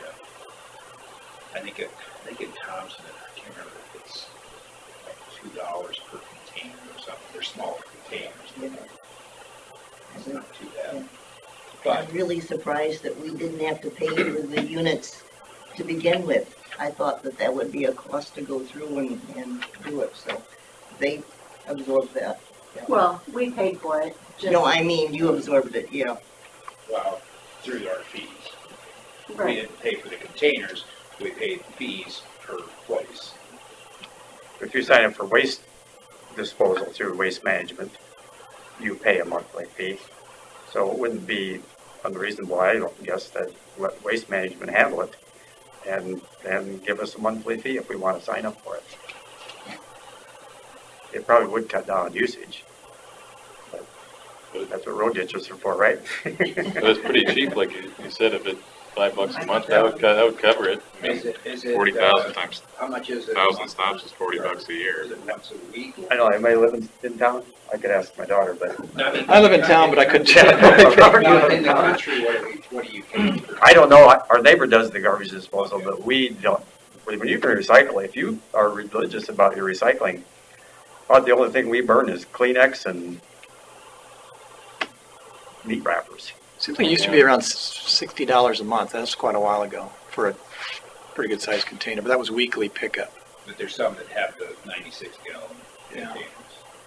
Yeah. I think in Thompson, I can't remember if it's like $2 per container or something. They're smaller containers. It's not too bad. But I'm really surprised that we didn't have to pay for the units to begin with. I thought that would be a cost to go through and do it, so they absorbed that. Yeah. Well, we paid for it. No, I mean, you absorbed it, yeah. well, through our fees. We Right. didn't pay for the containers, we paid fees per place. If you sign up for waste disposal through Waste Management, you pay a monthly fee. So it wouldn't be unreasonable, I don't guess, that let Waste Management handle it and give us a monthly fee if we want to sign up for it. It probably would cut down on usage. But that's what road ditches are for, right? But it's pretty cheap, like you said, if it's $5 a month, that would cover it. I mean, Is it, 40,000 times how much is it? 1,000 stops is $40 a year. Is it once a week? I know, anybody live in town? I could ask my daughter, but. I live in town, but I couldn't tell. Not in the country, what do you pay for? I don't know, our neighbor does the garbage disposal, but we don't. When you can recycle, if you are religious about your recycling, about the only thing we burn is Kleenex and meat wrappers. Seems like it used to be around $60 a month. That's quite a while ago for a pretty good sized container, but that was weekly pickup. But there's some that have the 96 gallon containers.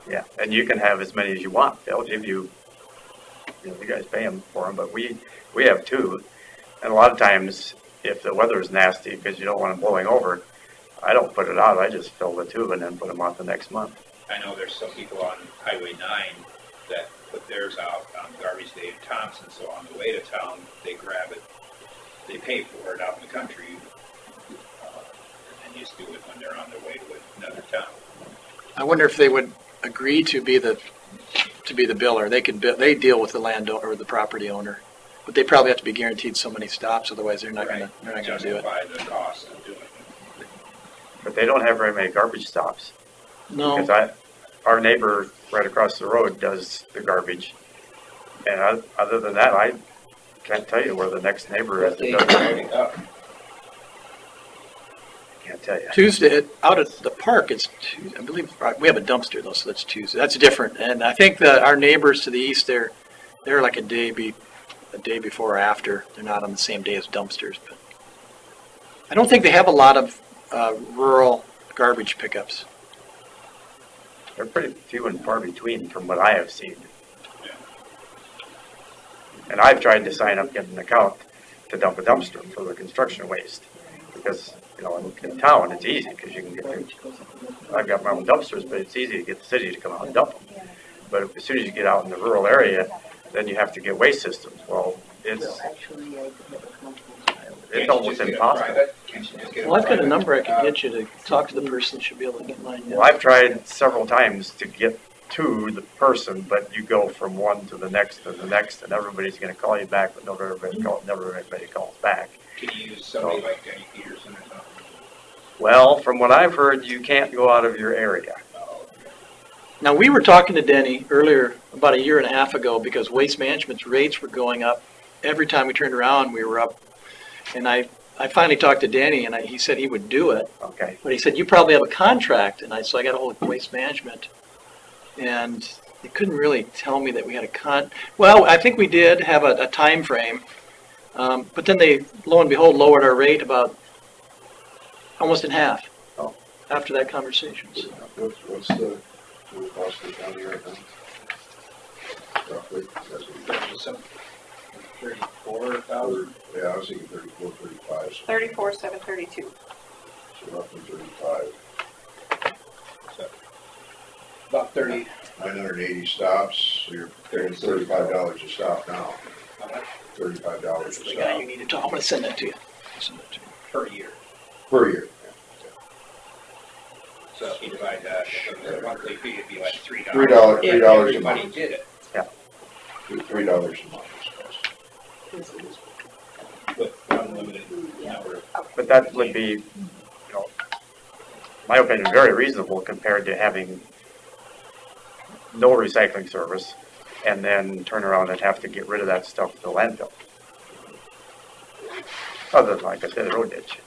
Yeah, and you can have as many as you want. They'll give you, you guys pay them for them, but we have two. And a lot of times, if the weather is nasty because you don't want them blowing over, I don't put it out. I just fill the tube and then put them out the next month. I know there's some people on Highway 9 that put theirs out on garbage day in Thompson, so on the way to town, they grab it, they pay for it out in the country, and just do it when they're on their way to another town. I wonder if they would agree to be the biller. They deal with the landowner or the property owner, but they probably have to be guaranteed so many stops. Otherwise, they're not going to do it. Justify the cost of doing it. But they don't have very many garbage stops. No. Because our neighbor right across the road does the garbage. And other than that, I can't tell you where the next neighbor is that does it. Can't tell you. Tuesday, out at the park, it's Tuesday, I believe, we have a dumpster though, so that's Tuesday. That's different. And I think that our neighbors to the east, they're like a day before or after. They're not on the same day as dumpsters. But I don't think they have a lot of rural garbage pickups. They're pretty few and far between from what I have seen. And I've tried to sign up, get an account to dump a dumpster for the construction waste. Because, in town, it's easy because you can get there. I've got my own dumpsters, but it's easy to get the city to come out and dump them. But as soon as you get out in the rural area, then you have to get waste systems. Well, it's... Actually, I have a compost pile it's almost impossible. Well, I've got a number I can get you to talk to the person, should be able to get mine. Well, I've tried several times to get to the person, but you go from one to the next and the next, and everybody's gonna call you back, but never everybody calls back. Can you use somebody like Denny Peterson or something? Well, from what I've heard, you can't go out of your area. Now, we were talking to Denny earlier, about a year and a half ago, because Waste Management's rates were going up. Every time we turned around, we were up. And I finally talked to Denny, and he said he would do it. Okay. But he said, you probably have a contract, and so I got a hold of Waste Management. And they couldn't really tell me that we had a well, I think we did have a time frame. But then they, lo and behold, lowered our rate about almost in half after that conversation. So. What's the cost of the county right now? Roughly? 34,000? Yeah, I was thinking 34, 35. So 34,732. so roughly 35. So about 30. 980 stops, so you're paying $35 a stop now. $35 a The guy stop. you need to talk, I'm going to send that to you. Send that to you. Per year. Per year. So if you divide that, the monthly fee would be like $3. $3 If a everybody month. did it. Yeah. $3 a month. With unlimited number. But that would be, you know, my opinion, very reasonable compared to having no recycling service and then turn around and have to get rid of that stuff to the landfill. Other than, like I said, a road ditch.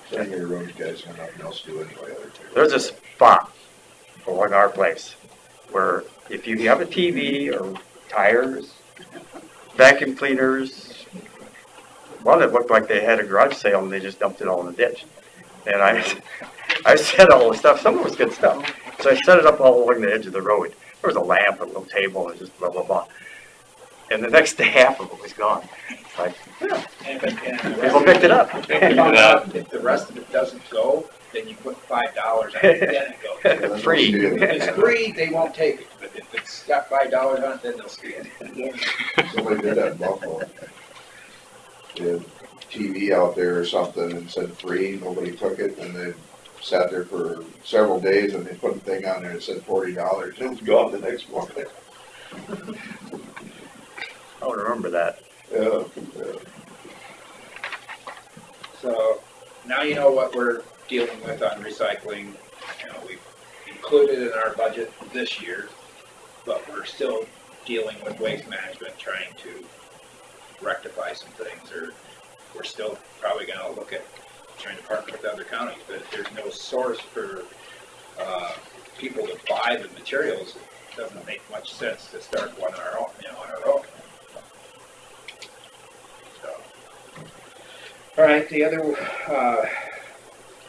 Secondary roads guys got nothing else to do anyway. There's a spot along our place where if you have a TV or tires, vacuum cleaners, well, it looked like they had a garage sale and they just dumped it all in the ditch. And I set all the stuff, some of it was good stuff. So I set it up all along the edge of the road. There was a lamp, a little table, and just blah, blah, blah. And the next day, half of it was gone. It's like, yeah, people picked it up. If the rest of it doesn't go, then you put $5 on it, then it goes. Free. If it's free, they won't take it, but if it's got $5 on it, then they'll scan it. Somebody did that in Buffalo. They had TV out there or something and said free, nobody took it, and they sat there for several days and they put a thing on there that said $40, it was gone the next morning. I don't remember that. Yeah. So now you know what we're dealing with on recycling. You know, we've included in our budget this year, but we're still dealing with waste management, trying to rectify some things, or we're still probably going to look at trying to partner with other counties. But if there's no source for people to buy the materials, it doesn't make much sense to start one on our own. So, all right. The other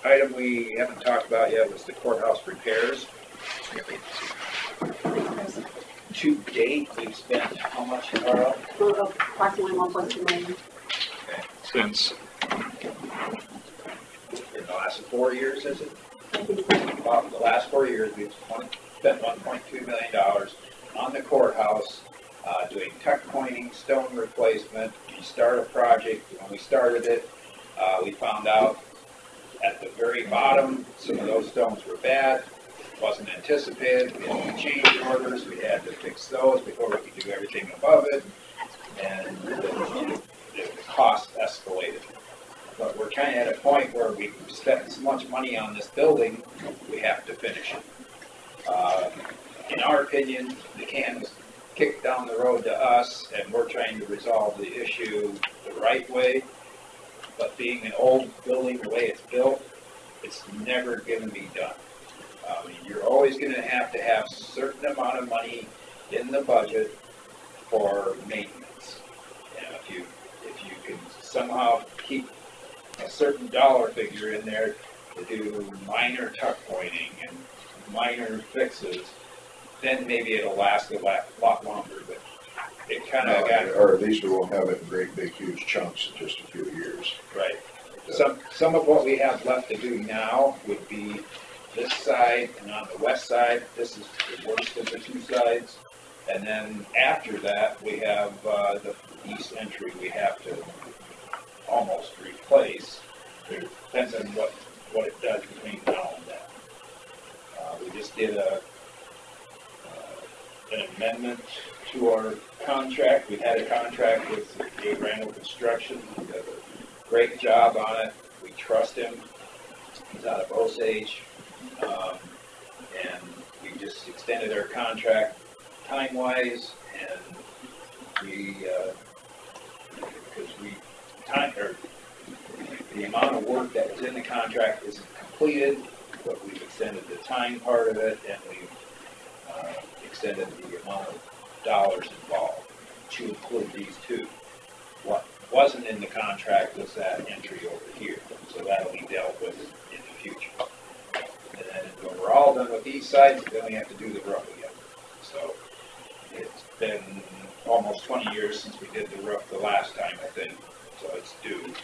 item we haven't talked about yet was the courthouse repairs. To date, we've spent how much, Carl? Approximately 1.2 million. Since In the last 4 years, is it? About the last 4 years, we've spent $1.2 million on the courthouse, doing tuck pointing, stone replacement. We started a project. When we started it, we found out at the very bottom, some of those stones were bad. Wasn't anticipated. We had to change orders. We had to fix those before we could do everything above it, and the cost escalated. But we're kind of at a point where we've spent so much money on this building, we have to finish it. In our opinion, the can was kicked down the road to us, and we're trying to resolve the issue the right way. But being an old building, the way it's built, it's never going to be done. You're always going to have a certain amount of money in the budget for maintenance. And if you can somehow keep a certain dollar figure in there to do minor tuck pointing and minor fixes, then maybe it'll last a lot longer. But it kind of got, or at least we won't have it in great big huge chunks in just a few years. right. Some of what we have left to do now would be this side, and on the west side, this is the worst of the two sides. And then after that, we have the east entry we have to almost replace. It depends on what it does between now and then. We just did an amendment to our contract. We had a contract with Dave Randall Construction. He does a great job on it. We trust him. He's out of Osage. And we just extended our contract time-wise, and the amount of work that was in the contract isn't completed, but we've extended the time part of it, and we've extended the amount of dollars involved to include these two. What wasn't in the contract was that entry over here, so that'll be dealt with in the future. And then when we're all done with these sides, then we have to do the roof again. So it's been almost 20 years since we did the roof the last time, I think, so it's due.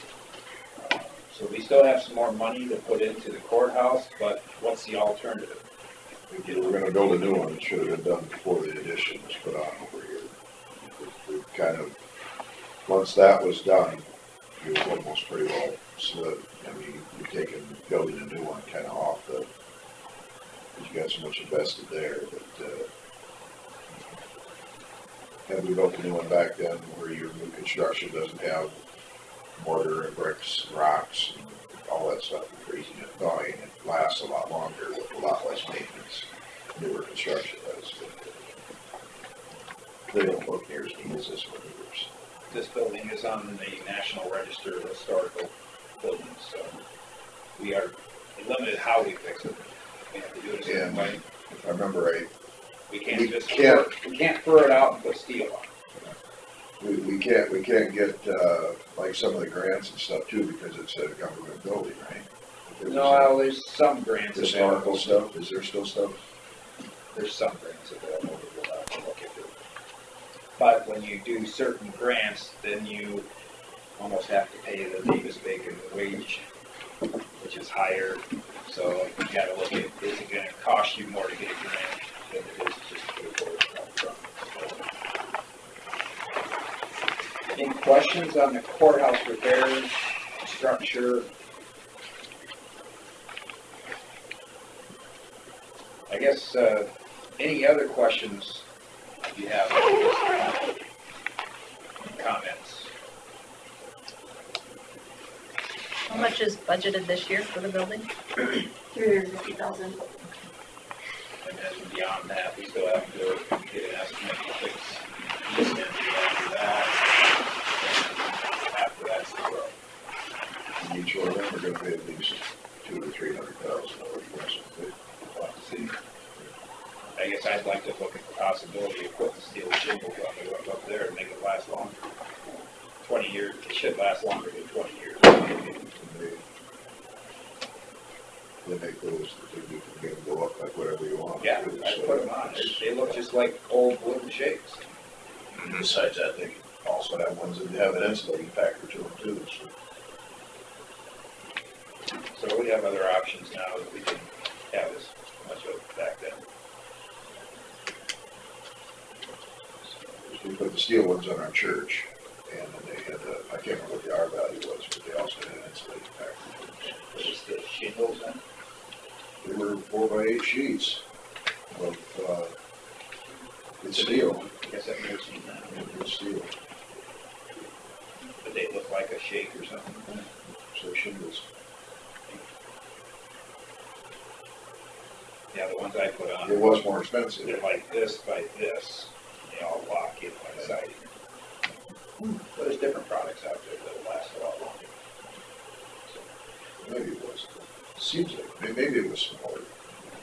So we still have some more money to put into the courthouse, but what's the alternative? We're gonna build a new one, it should have been done before the addition was put on over here. We kind of, once that was done, it was almost pretty well slid. I mean, you're taking, building a new one kind of off the, because you got so much invested there, but, had we built a new one back then where your new construction doesn't have mortar and bricks and rocks and all that stuff, and freezing and thawing, it lasts a lot longer with a lot less maintenance. Newer construction does. They don't look near as neat as this one. This building is on the National Register of Historical Buildings, so we are limited how we fix it. We have to do it a certain way. If I remember right, we can't throw it out and put steel on it. We can't get, like some of the grants and stuff too, because it's a government building, right? No, there's some grants historical stuff, is there still stuff? There's some grants available, we'll have to look into it. But when you do certain grants, then you almost have to pay the Davis-Bacon wage, which is higher. So you gotta look at, is it gonna cost you more to get a grant than it is just to pay for it up front? Any questions on the courthouse repairs, structure? I guess, any other questions you have, comments? How much is budgeted this year for the building? $350,000. And then beyond that, we still have to get an estimate to fix this entry after that. And after that's the road. And each one of them are gonna pay at least $200,000 to $300,000. We'll have to see. I guess I'd like to look at the possibility of putting steel shingles on the roof up there and make it last longer. 20 years, it should last longer than 20 years. They make those, that you can make them go up like whatever you want. Yeah, I put them on. They look just like old wooden shakes. Besides that, they also have ones that have an insulating factor to them too, so. So we have other options now that we didn't have as much of back then. We put the steel ones on our church, and then they had I can't remember what the R value was, but they also had an insulating factor. What is the shingles then? They were 4x8 sheets of, it's steel. I guess I've never seen that. It's steel. But they look like a shake or something. So shingles. Yeah, the ones I put on. It was more expensive. They're like this by this. They all lock in one side. But there's different products out there that'll last a lot longer. Maybe it was. Seems like, maybe it was smaller,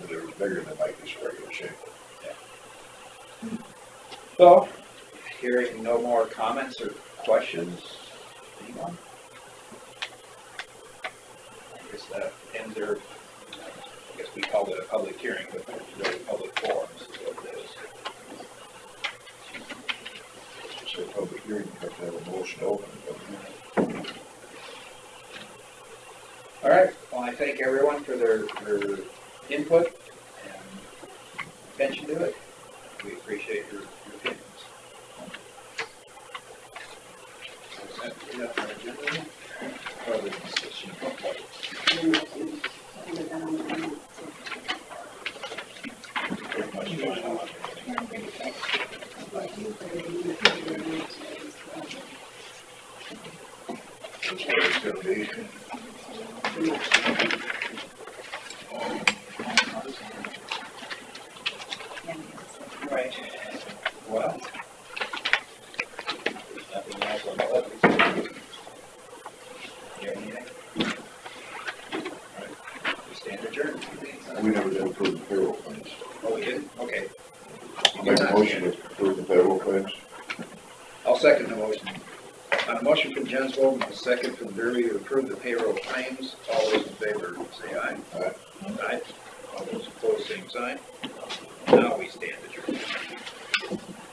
but it was bigger than like this regular shape. Yeah. Well, hearing no more comments or questions, anyone? I guess that ends their, I guess we called it a public hearing, but it's really public forums is what it is. So a public hearing, you have to have a motion open. All right, well, I thank everyone for their input and attention to it. We appreciate your opinions. Right. Well. Nothing else on the list. You have anything? All right. We stand adjourned. We never did approve the payroll claims. Oh, we didn't? Okay. Make a motion to approve the payroll claims. I'll second the motion. On a motion from Jens Volkman, a second from Derby to approve the payroll claims. All those in favor say aye. Aye. Aye. All those opposed, same sign. Now we stand adjourned.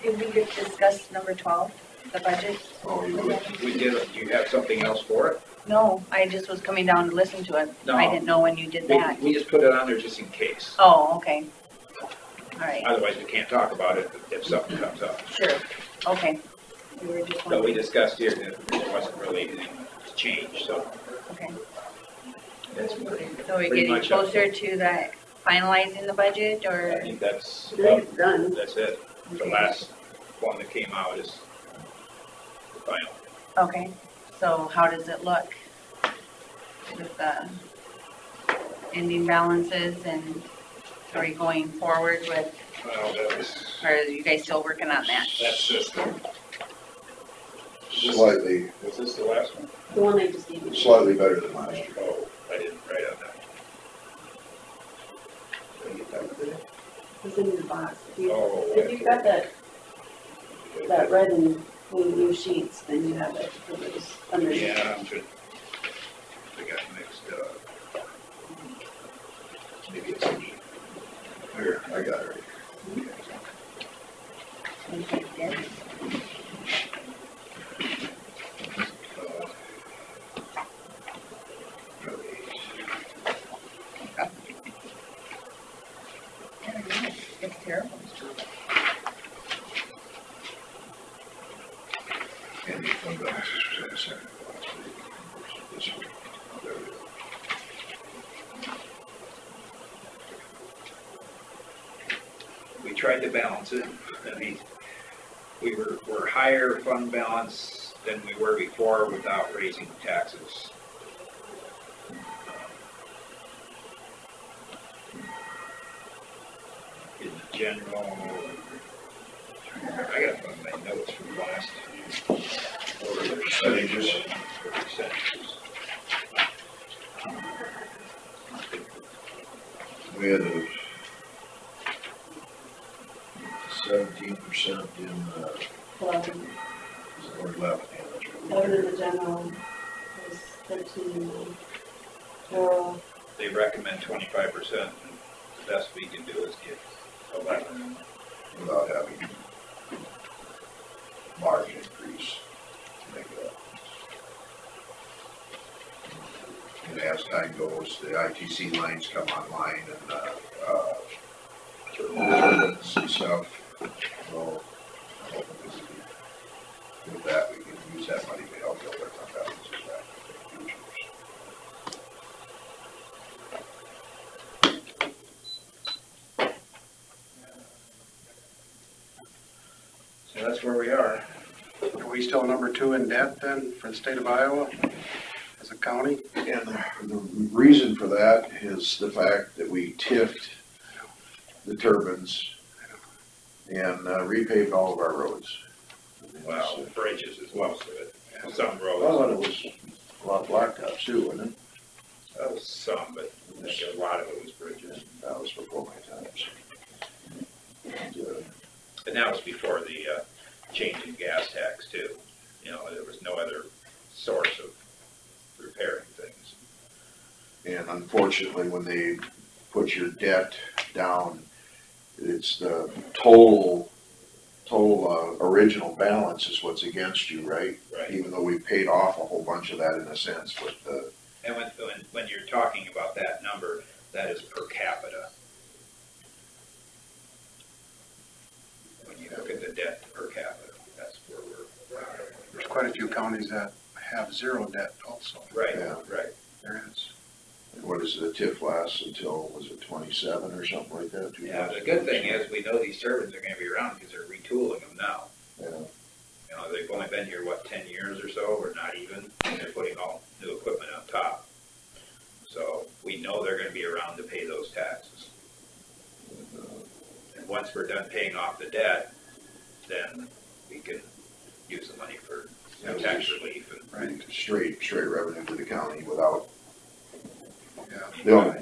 Did we discuss number 12, the budget? Oh, you would. We did, do you have something else for it? No, I just was coming down to listen to it. No. I didn't know when you did that. We just put it on there just in case. Oh, okay. All right, Otherwise, we can't talk about it if something comes up. sure, okay. We were just But we wondering, discussed here that there wasn't really anything to change, so okay. that's So we're pretty getting much up. closer to that finalizing the budget, I or? think that's, I think it's done. that's it. The Okay. last one that came out is the final. Okay, so how does it look with the ending balances, and are we going forward with, Well, that was, or are you guys still working on that? that's just, Slightly, was this the last one? The one I just gave you. slightly better than last year. Oh, I didn't write on that. Did I get that one today? It's in your box. Oh, If you've got that red and blue sheets, then you have it for those underneath. Yeah, I'm sure. They got mixed up. Maybe it's me. Here, I got it. It's terrible. And the fund balance is second to last week. This week. There we go. We tried to balance it. I mean, we're higher fund balance than we were before without raising taxes. In general, I gotta find my notes from last. What were the percentages? The percentages. We had a 17% in, 11. or 11, yeah, that's right. 11 in the general was 13 in the rural. They recommend 25%, and the best we can do is get 11. Without having large increase to make it up. And as time goes, the ITC lines come online and, and stuff, so I hope with that, we can use that money to help build our fund balances back in the future. So that's where we are. Are we still number 2 in debt then for the state of Iowa as a county? And the reason for that is the fact that we tiffed the turbines and repaved all of our roads. Well, bridges is most of it. Some I thought it roads, was a lot of blacktop too, wasn't it? that was some, but I think a lot of it was bridges. That was before my times. And, And that was before the change in gas tax too. You know, there was no other source of repairing things. and unfortunately, when they put your debt down, it's the total original balance is what's against you, right? Right. Even though we paid off a whole bunch of that in a sense, but And when you're talking about that number, that is per capita. counties that have zero debt also. Right, Yeah. right. There is. What is the TIF last until, was it 27 or something like that? Yeah, the good thing is, we know these turbines are gonna be around because they're retooling them now. Yeah. You know, they've only been here, what, 10 years or so, or not even, and they're putting all new equipment on top. So we know they're gonna be around to pay those taxes. And once we're done paying off the debt, then we can use the money for, you know, tax relief and. Right, straight revenue to the county without, Yeah.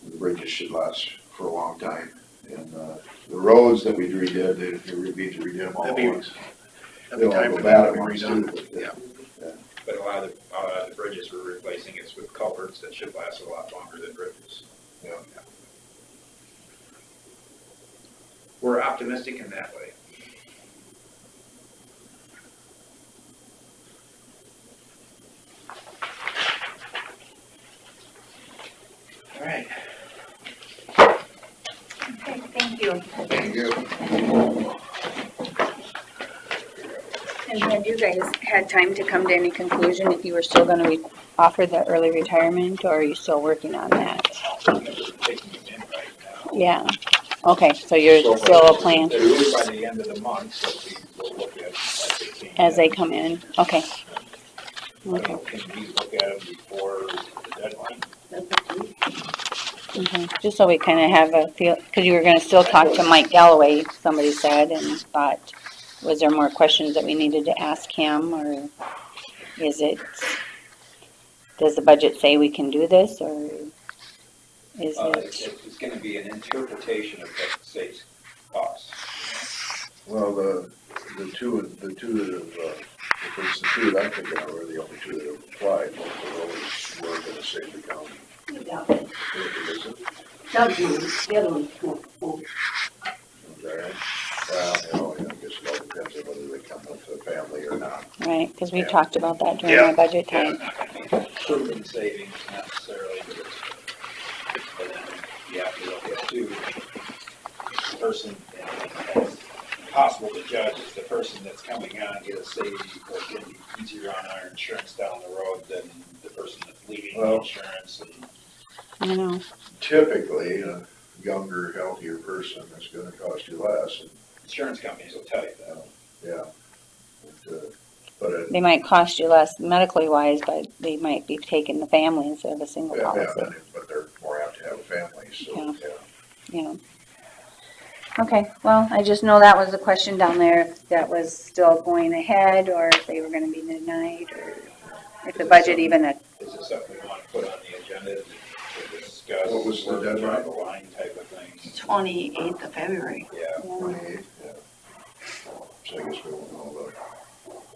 the bridges should last for a long time. And, the roads that we redid, they need to redid them all at once. Every They'll all time go we bad at be once redone. too, but, Yeah. But a lot of the bridges we're replacing is with culverts that should last a lot longer than bridges. Yeah. We're optimistic in that way. All right. Okay, thank you. Thank you. And have you guys had time to come to any conclusion if you were still gonna offer the early retirement, or are you still working on that? Taking them in right now. Yeah, okay, so you're still a plan They're due by the end of the month, so we'll look at as they come in, okay. Okay, Can we look at them before the deadline? okay, just so we kinda have a feel, cause you were gonna still talk to Mike Galloway, somebody said, and thought, was there more questions that we needed to ask him, or is it, does the budget say we can do this, or is it? It's gonna be an interpretation of what the state's costs. Well, the two that have, if it's the two that I'm thinking of, are the only two that have applied, both of those were gonna save the county. Is it? The other one's full. Okay. Well, you know, I guess it all depends on whether they come with a family or not. Right, cause we talked about that during our budget Yeah, time. it's not gonna be proven savings necessarily, but then you have to look at too, the person, and it's possible to judge is the person that's coming on get a savings or get easier on our insurance down the road than the person that's leaving the insurance and. I know. Typically, a younger, healthier person is gonna cost you less. And, insurance companies will tell you that. yeah. But They might cost you less medically wise, but they might be taking the family instead of a single policy. but they're more apt to have a family, so, Yeah. Okay, well, I just know that was a question down there, if that was still going ahead, or if they were gonna be denied, or if the budget even, Is it something we want to put on the agenda to discuss? What was the where to draw deadline? the line type of thing? 28th of February. Yeah. 28, yeah. So I guess we won't know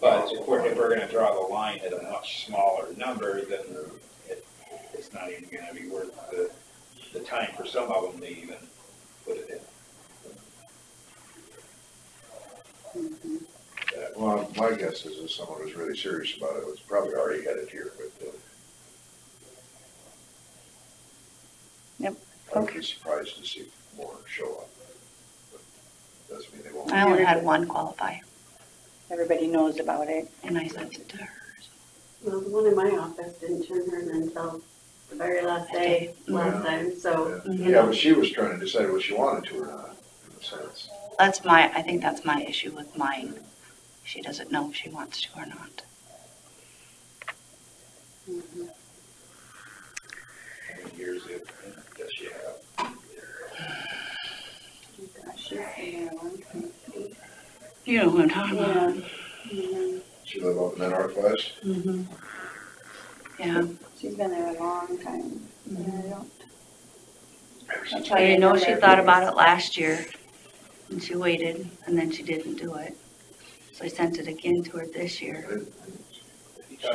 But if we're gonna draw the line at a much smaller number, then it's not even gonna be worth the time for some of them to even put it in. Well, my guess is if someone was really serious about it, was probably already headed here, but, Yep, I would be surprised to see more show up. But doesn't mean they won't. I only had one qualify, everybody knows about it. and I sent it to her. Well, the one in my office didn't turn her in until the very last day, last time, so, you Yeah, know. but she was trying to decide what she wanted to or not, in a sense. I think that's my issue with mine. She doesn't know if she wants to or not. How many years does she have? You know what I'm talking about. She live up in that Northwest? Mm-hmm. Yeah. She's been there a long time. I know she thought about it last year, and she waited, and then she didn't do it. So I sent it again to her this year.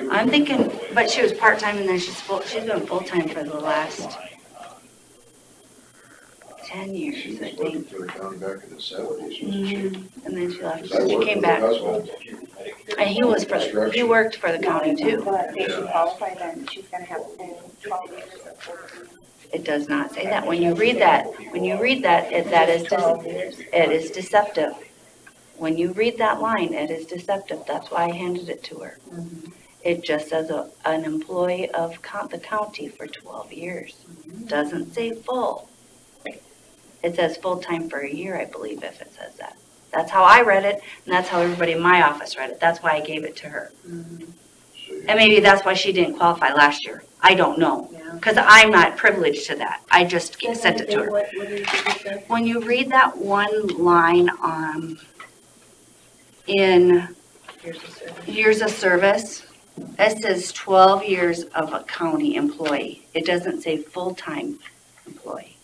I'm thinking, but she was part-time, and then she's been full-time for the last 10 years, She I was working think. for the county back in the 70s, wasn't she? And then she left, I she worked came with her back. husband. And he worked for the county too. But if she qualify, then she's gonna have 12 years of. It does not say that. When you read that, it is deceptive. when you read that line, it is deceptive. That's why I handed it to her. It just says an employee of the county for 12 years. Doesn't say full. It says full-time for a year, I believe, if it says that. That's how I read it, and that's how everybody in my office read it. That's why I gave it to her. And maybe that's why she didn't qualify last year. I don't know. Because I'm not privileged to that. I just sent it to her. What did you say? When you read that one line in years of service, it says 12 years of a county employee. It doesn't say full-time employee.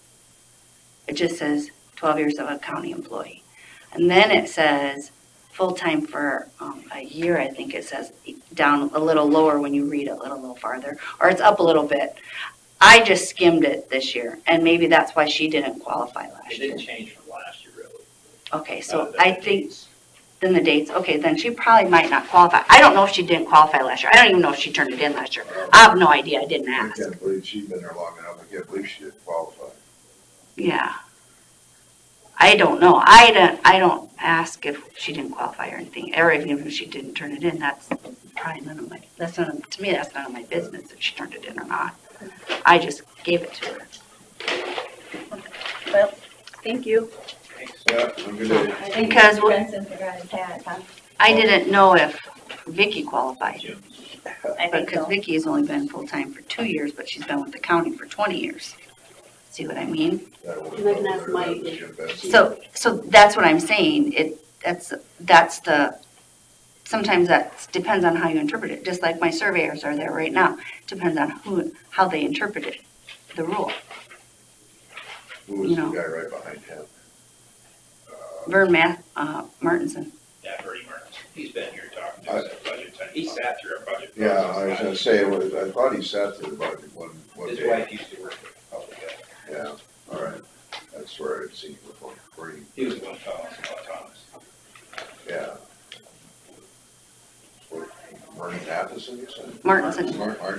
It just says 12 years of a county employee. And then it says full-time for a year, I think it says, down a little lower when you read it a little farther, or it's up a little bit. I just skimmed it this year, and maybe that's why she didn't qualify last year. It didn't change from last year, really. Okay, so I think, then the dates, okay, then she probably might not qualify. I don't know if she didn't qualify last year. I don't even know if she turned it in last year. I have no idea, I didn't I ask. can't believe she's been there long enough, I can't believe she didn't qualify. Yeah. I don't know. I don't ask if she didn't qualify or anything, or even if she didn't turn it in. That's probably none of my, to me, that's none of my business if she turned it in or not. I just gave it to her. Well, thank you. Yeah, have a good day. Because Benson forgot his hat, huh? I didn't know if Vicky qualified. I think Because so. Vicky has only been full-time for 2 years, but she's been with the county for 20 years. See what I mean? And I can ask Mike. So that's what I'm saying. That's the, sometimes that depends on how you interpret it. Just like my surveyors are there right now. Depends on how they interpret it, the rule. Who was the guy right behind him? Vern Martinson. Yeah, Bertie Martin. He's been here talking to us at budget time. He sat through our budget. Yeah, I process. was gonna say, I thought he sat there about one His day. wife used to work at Public Health. Yeah, all right, that's where I'd seen him before, He was the one telling us about Thomas. yeah. What, Martin Matheson, you said? Martinson. Martinson, all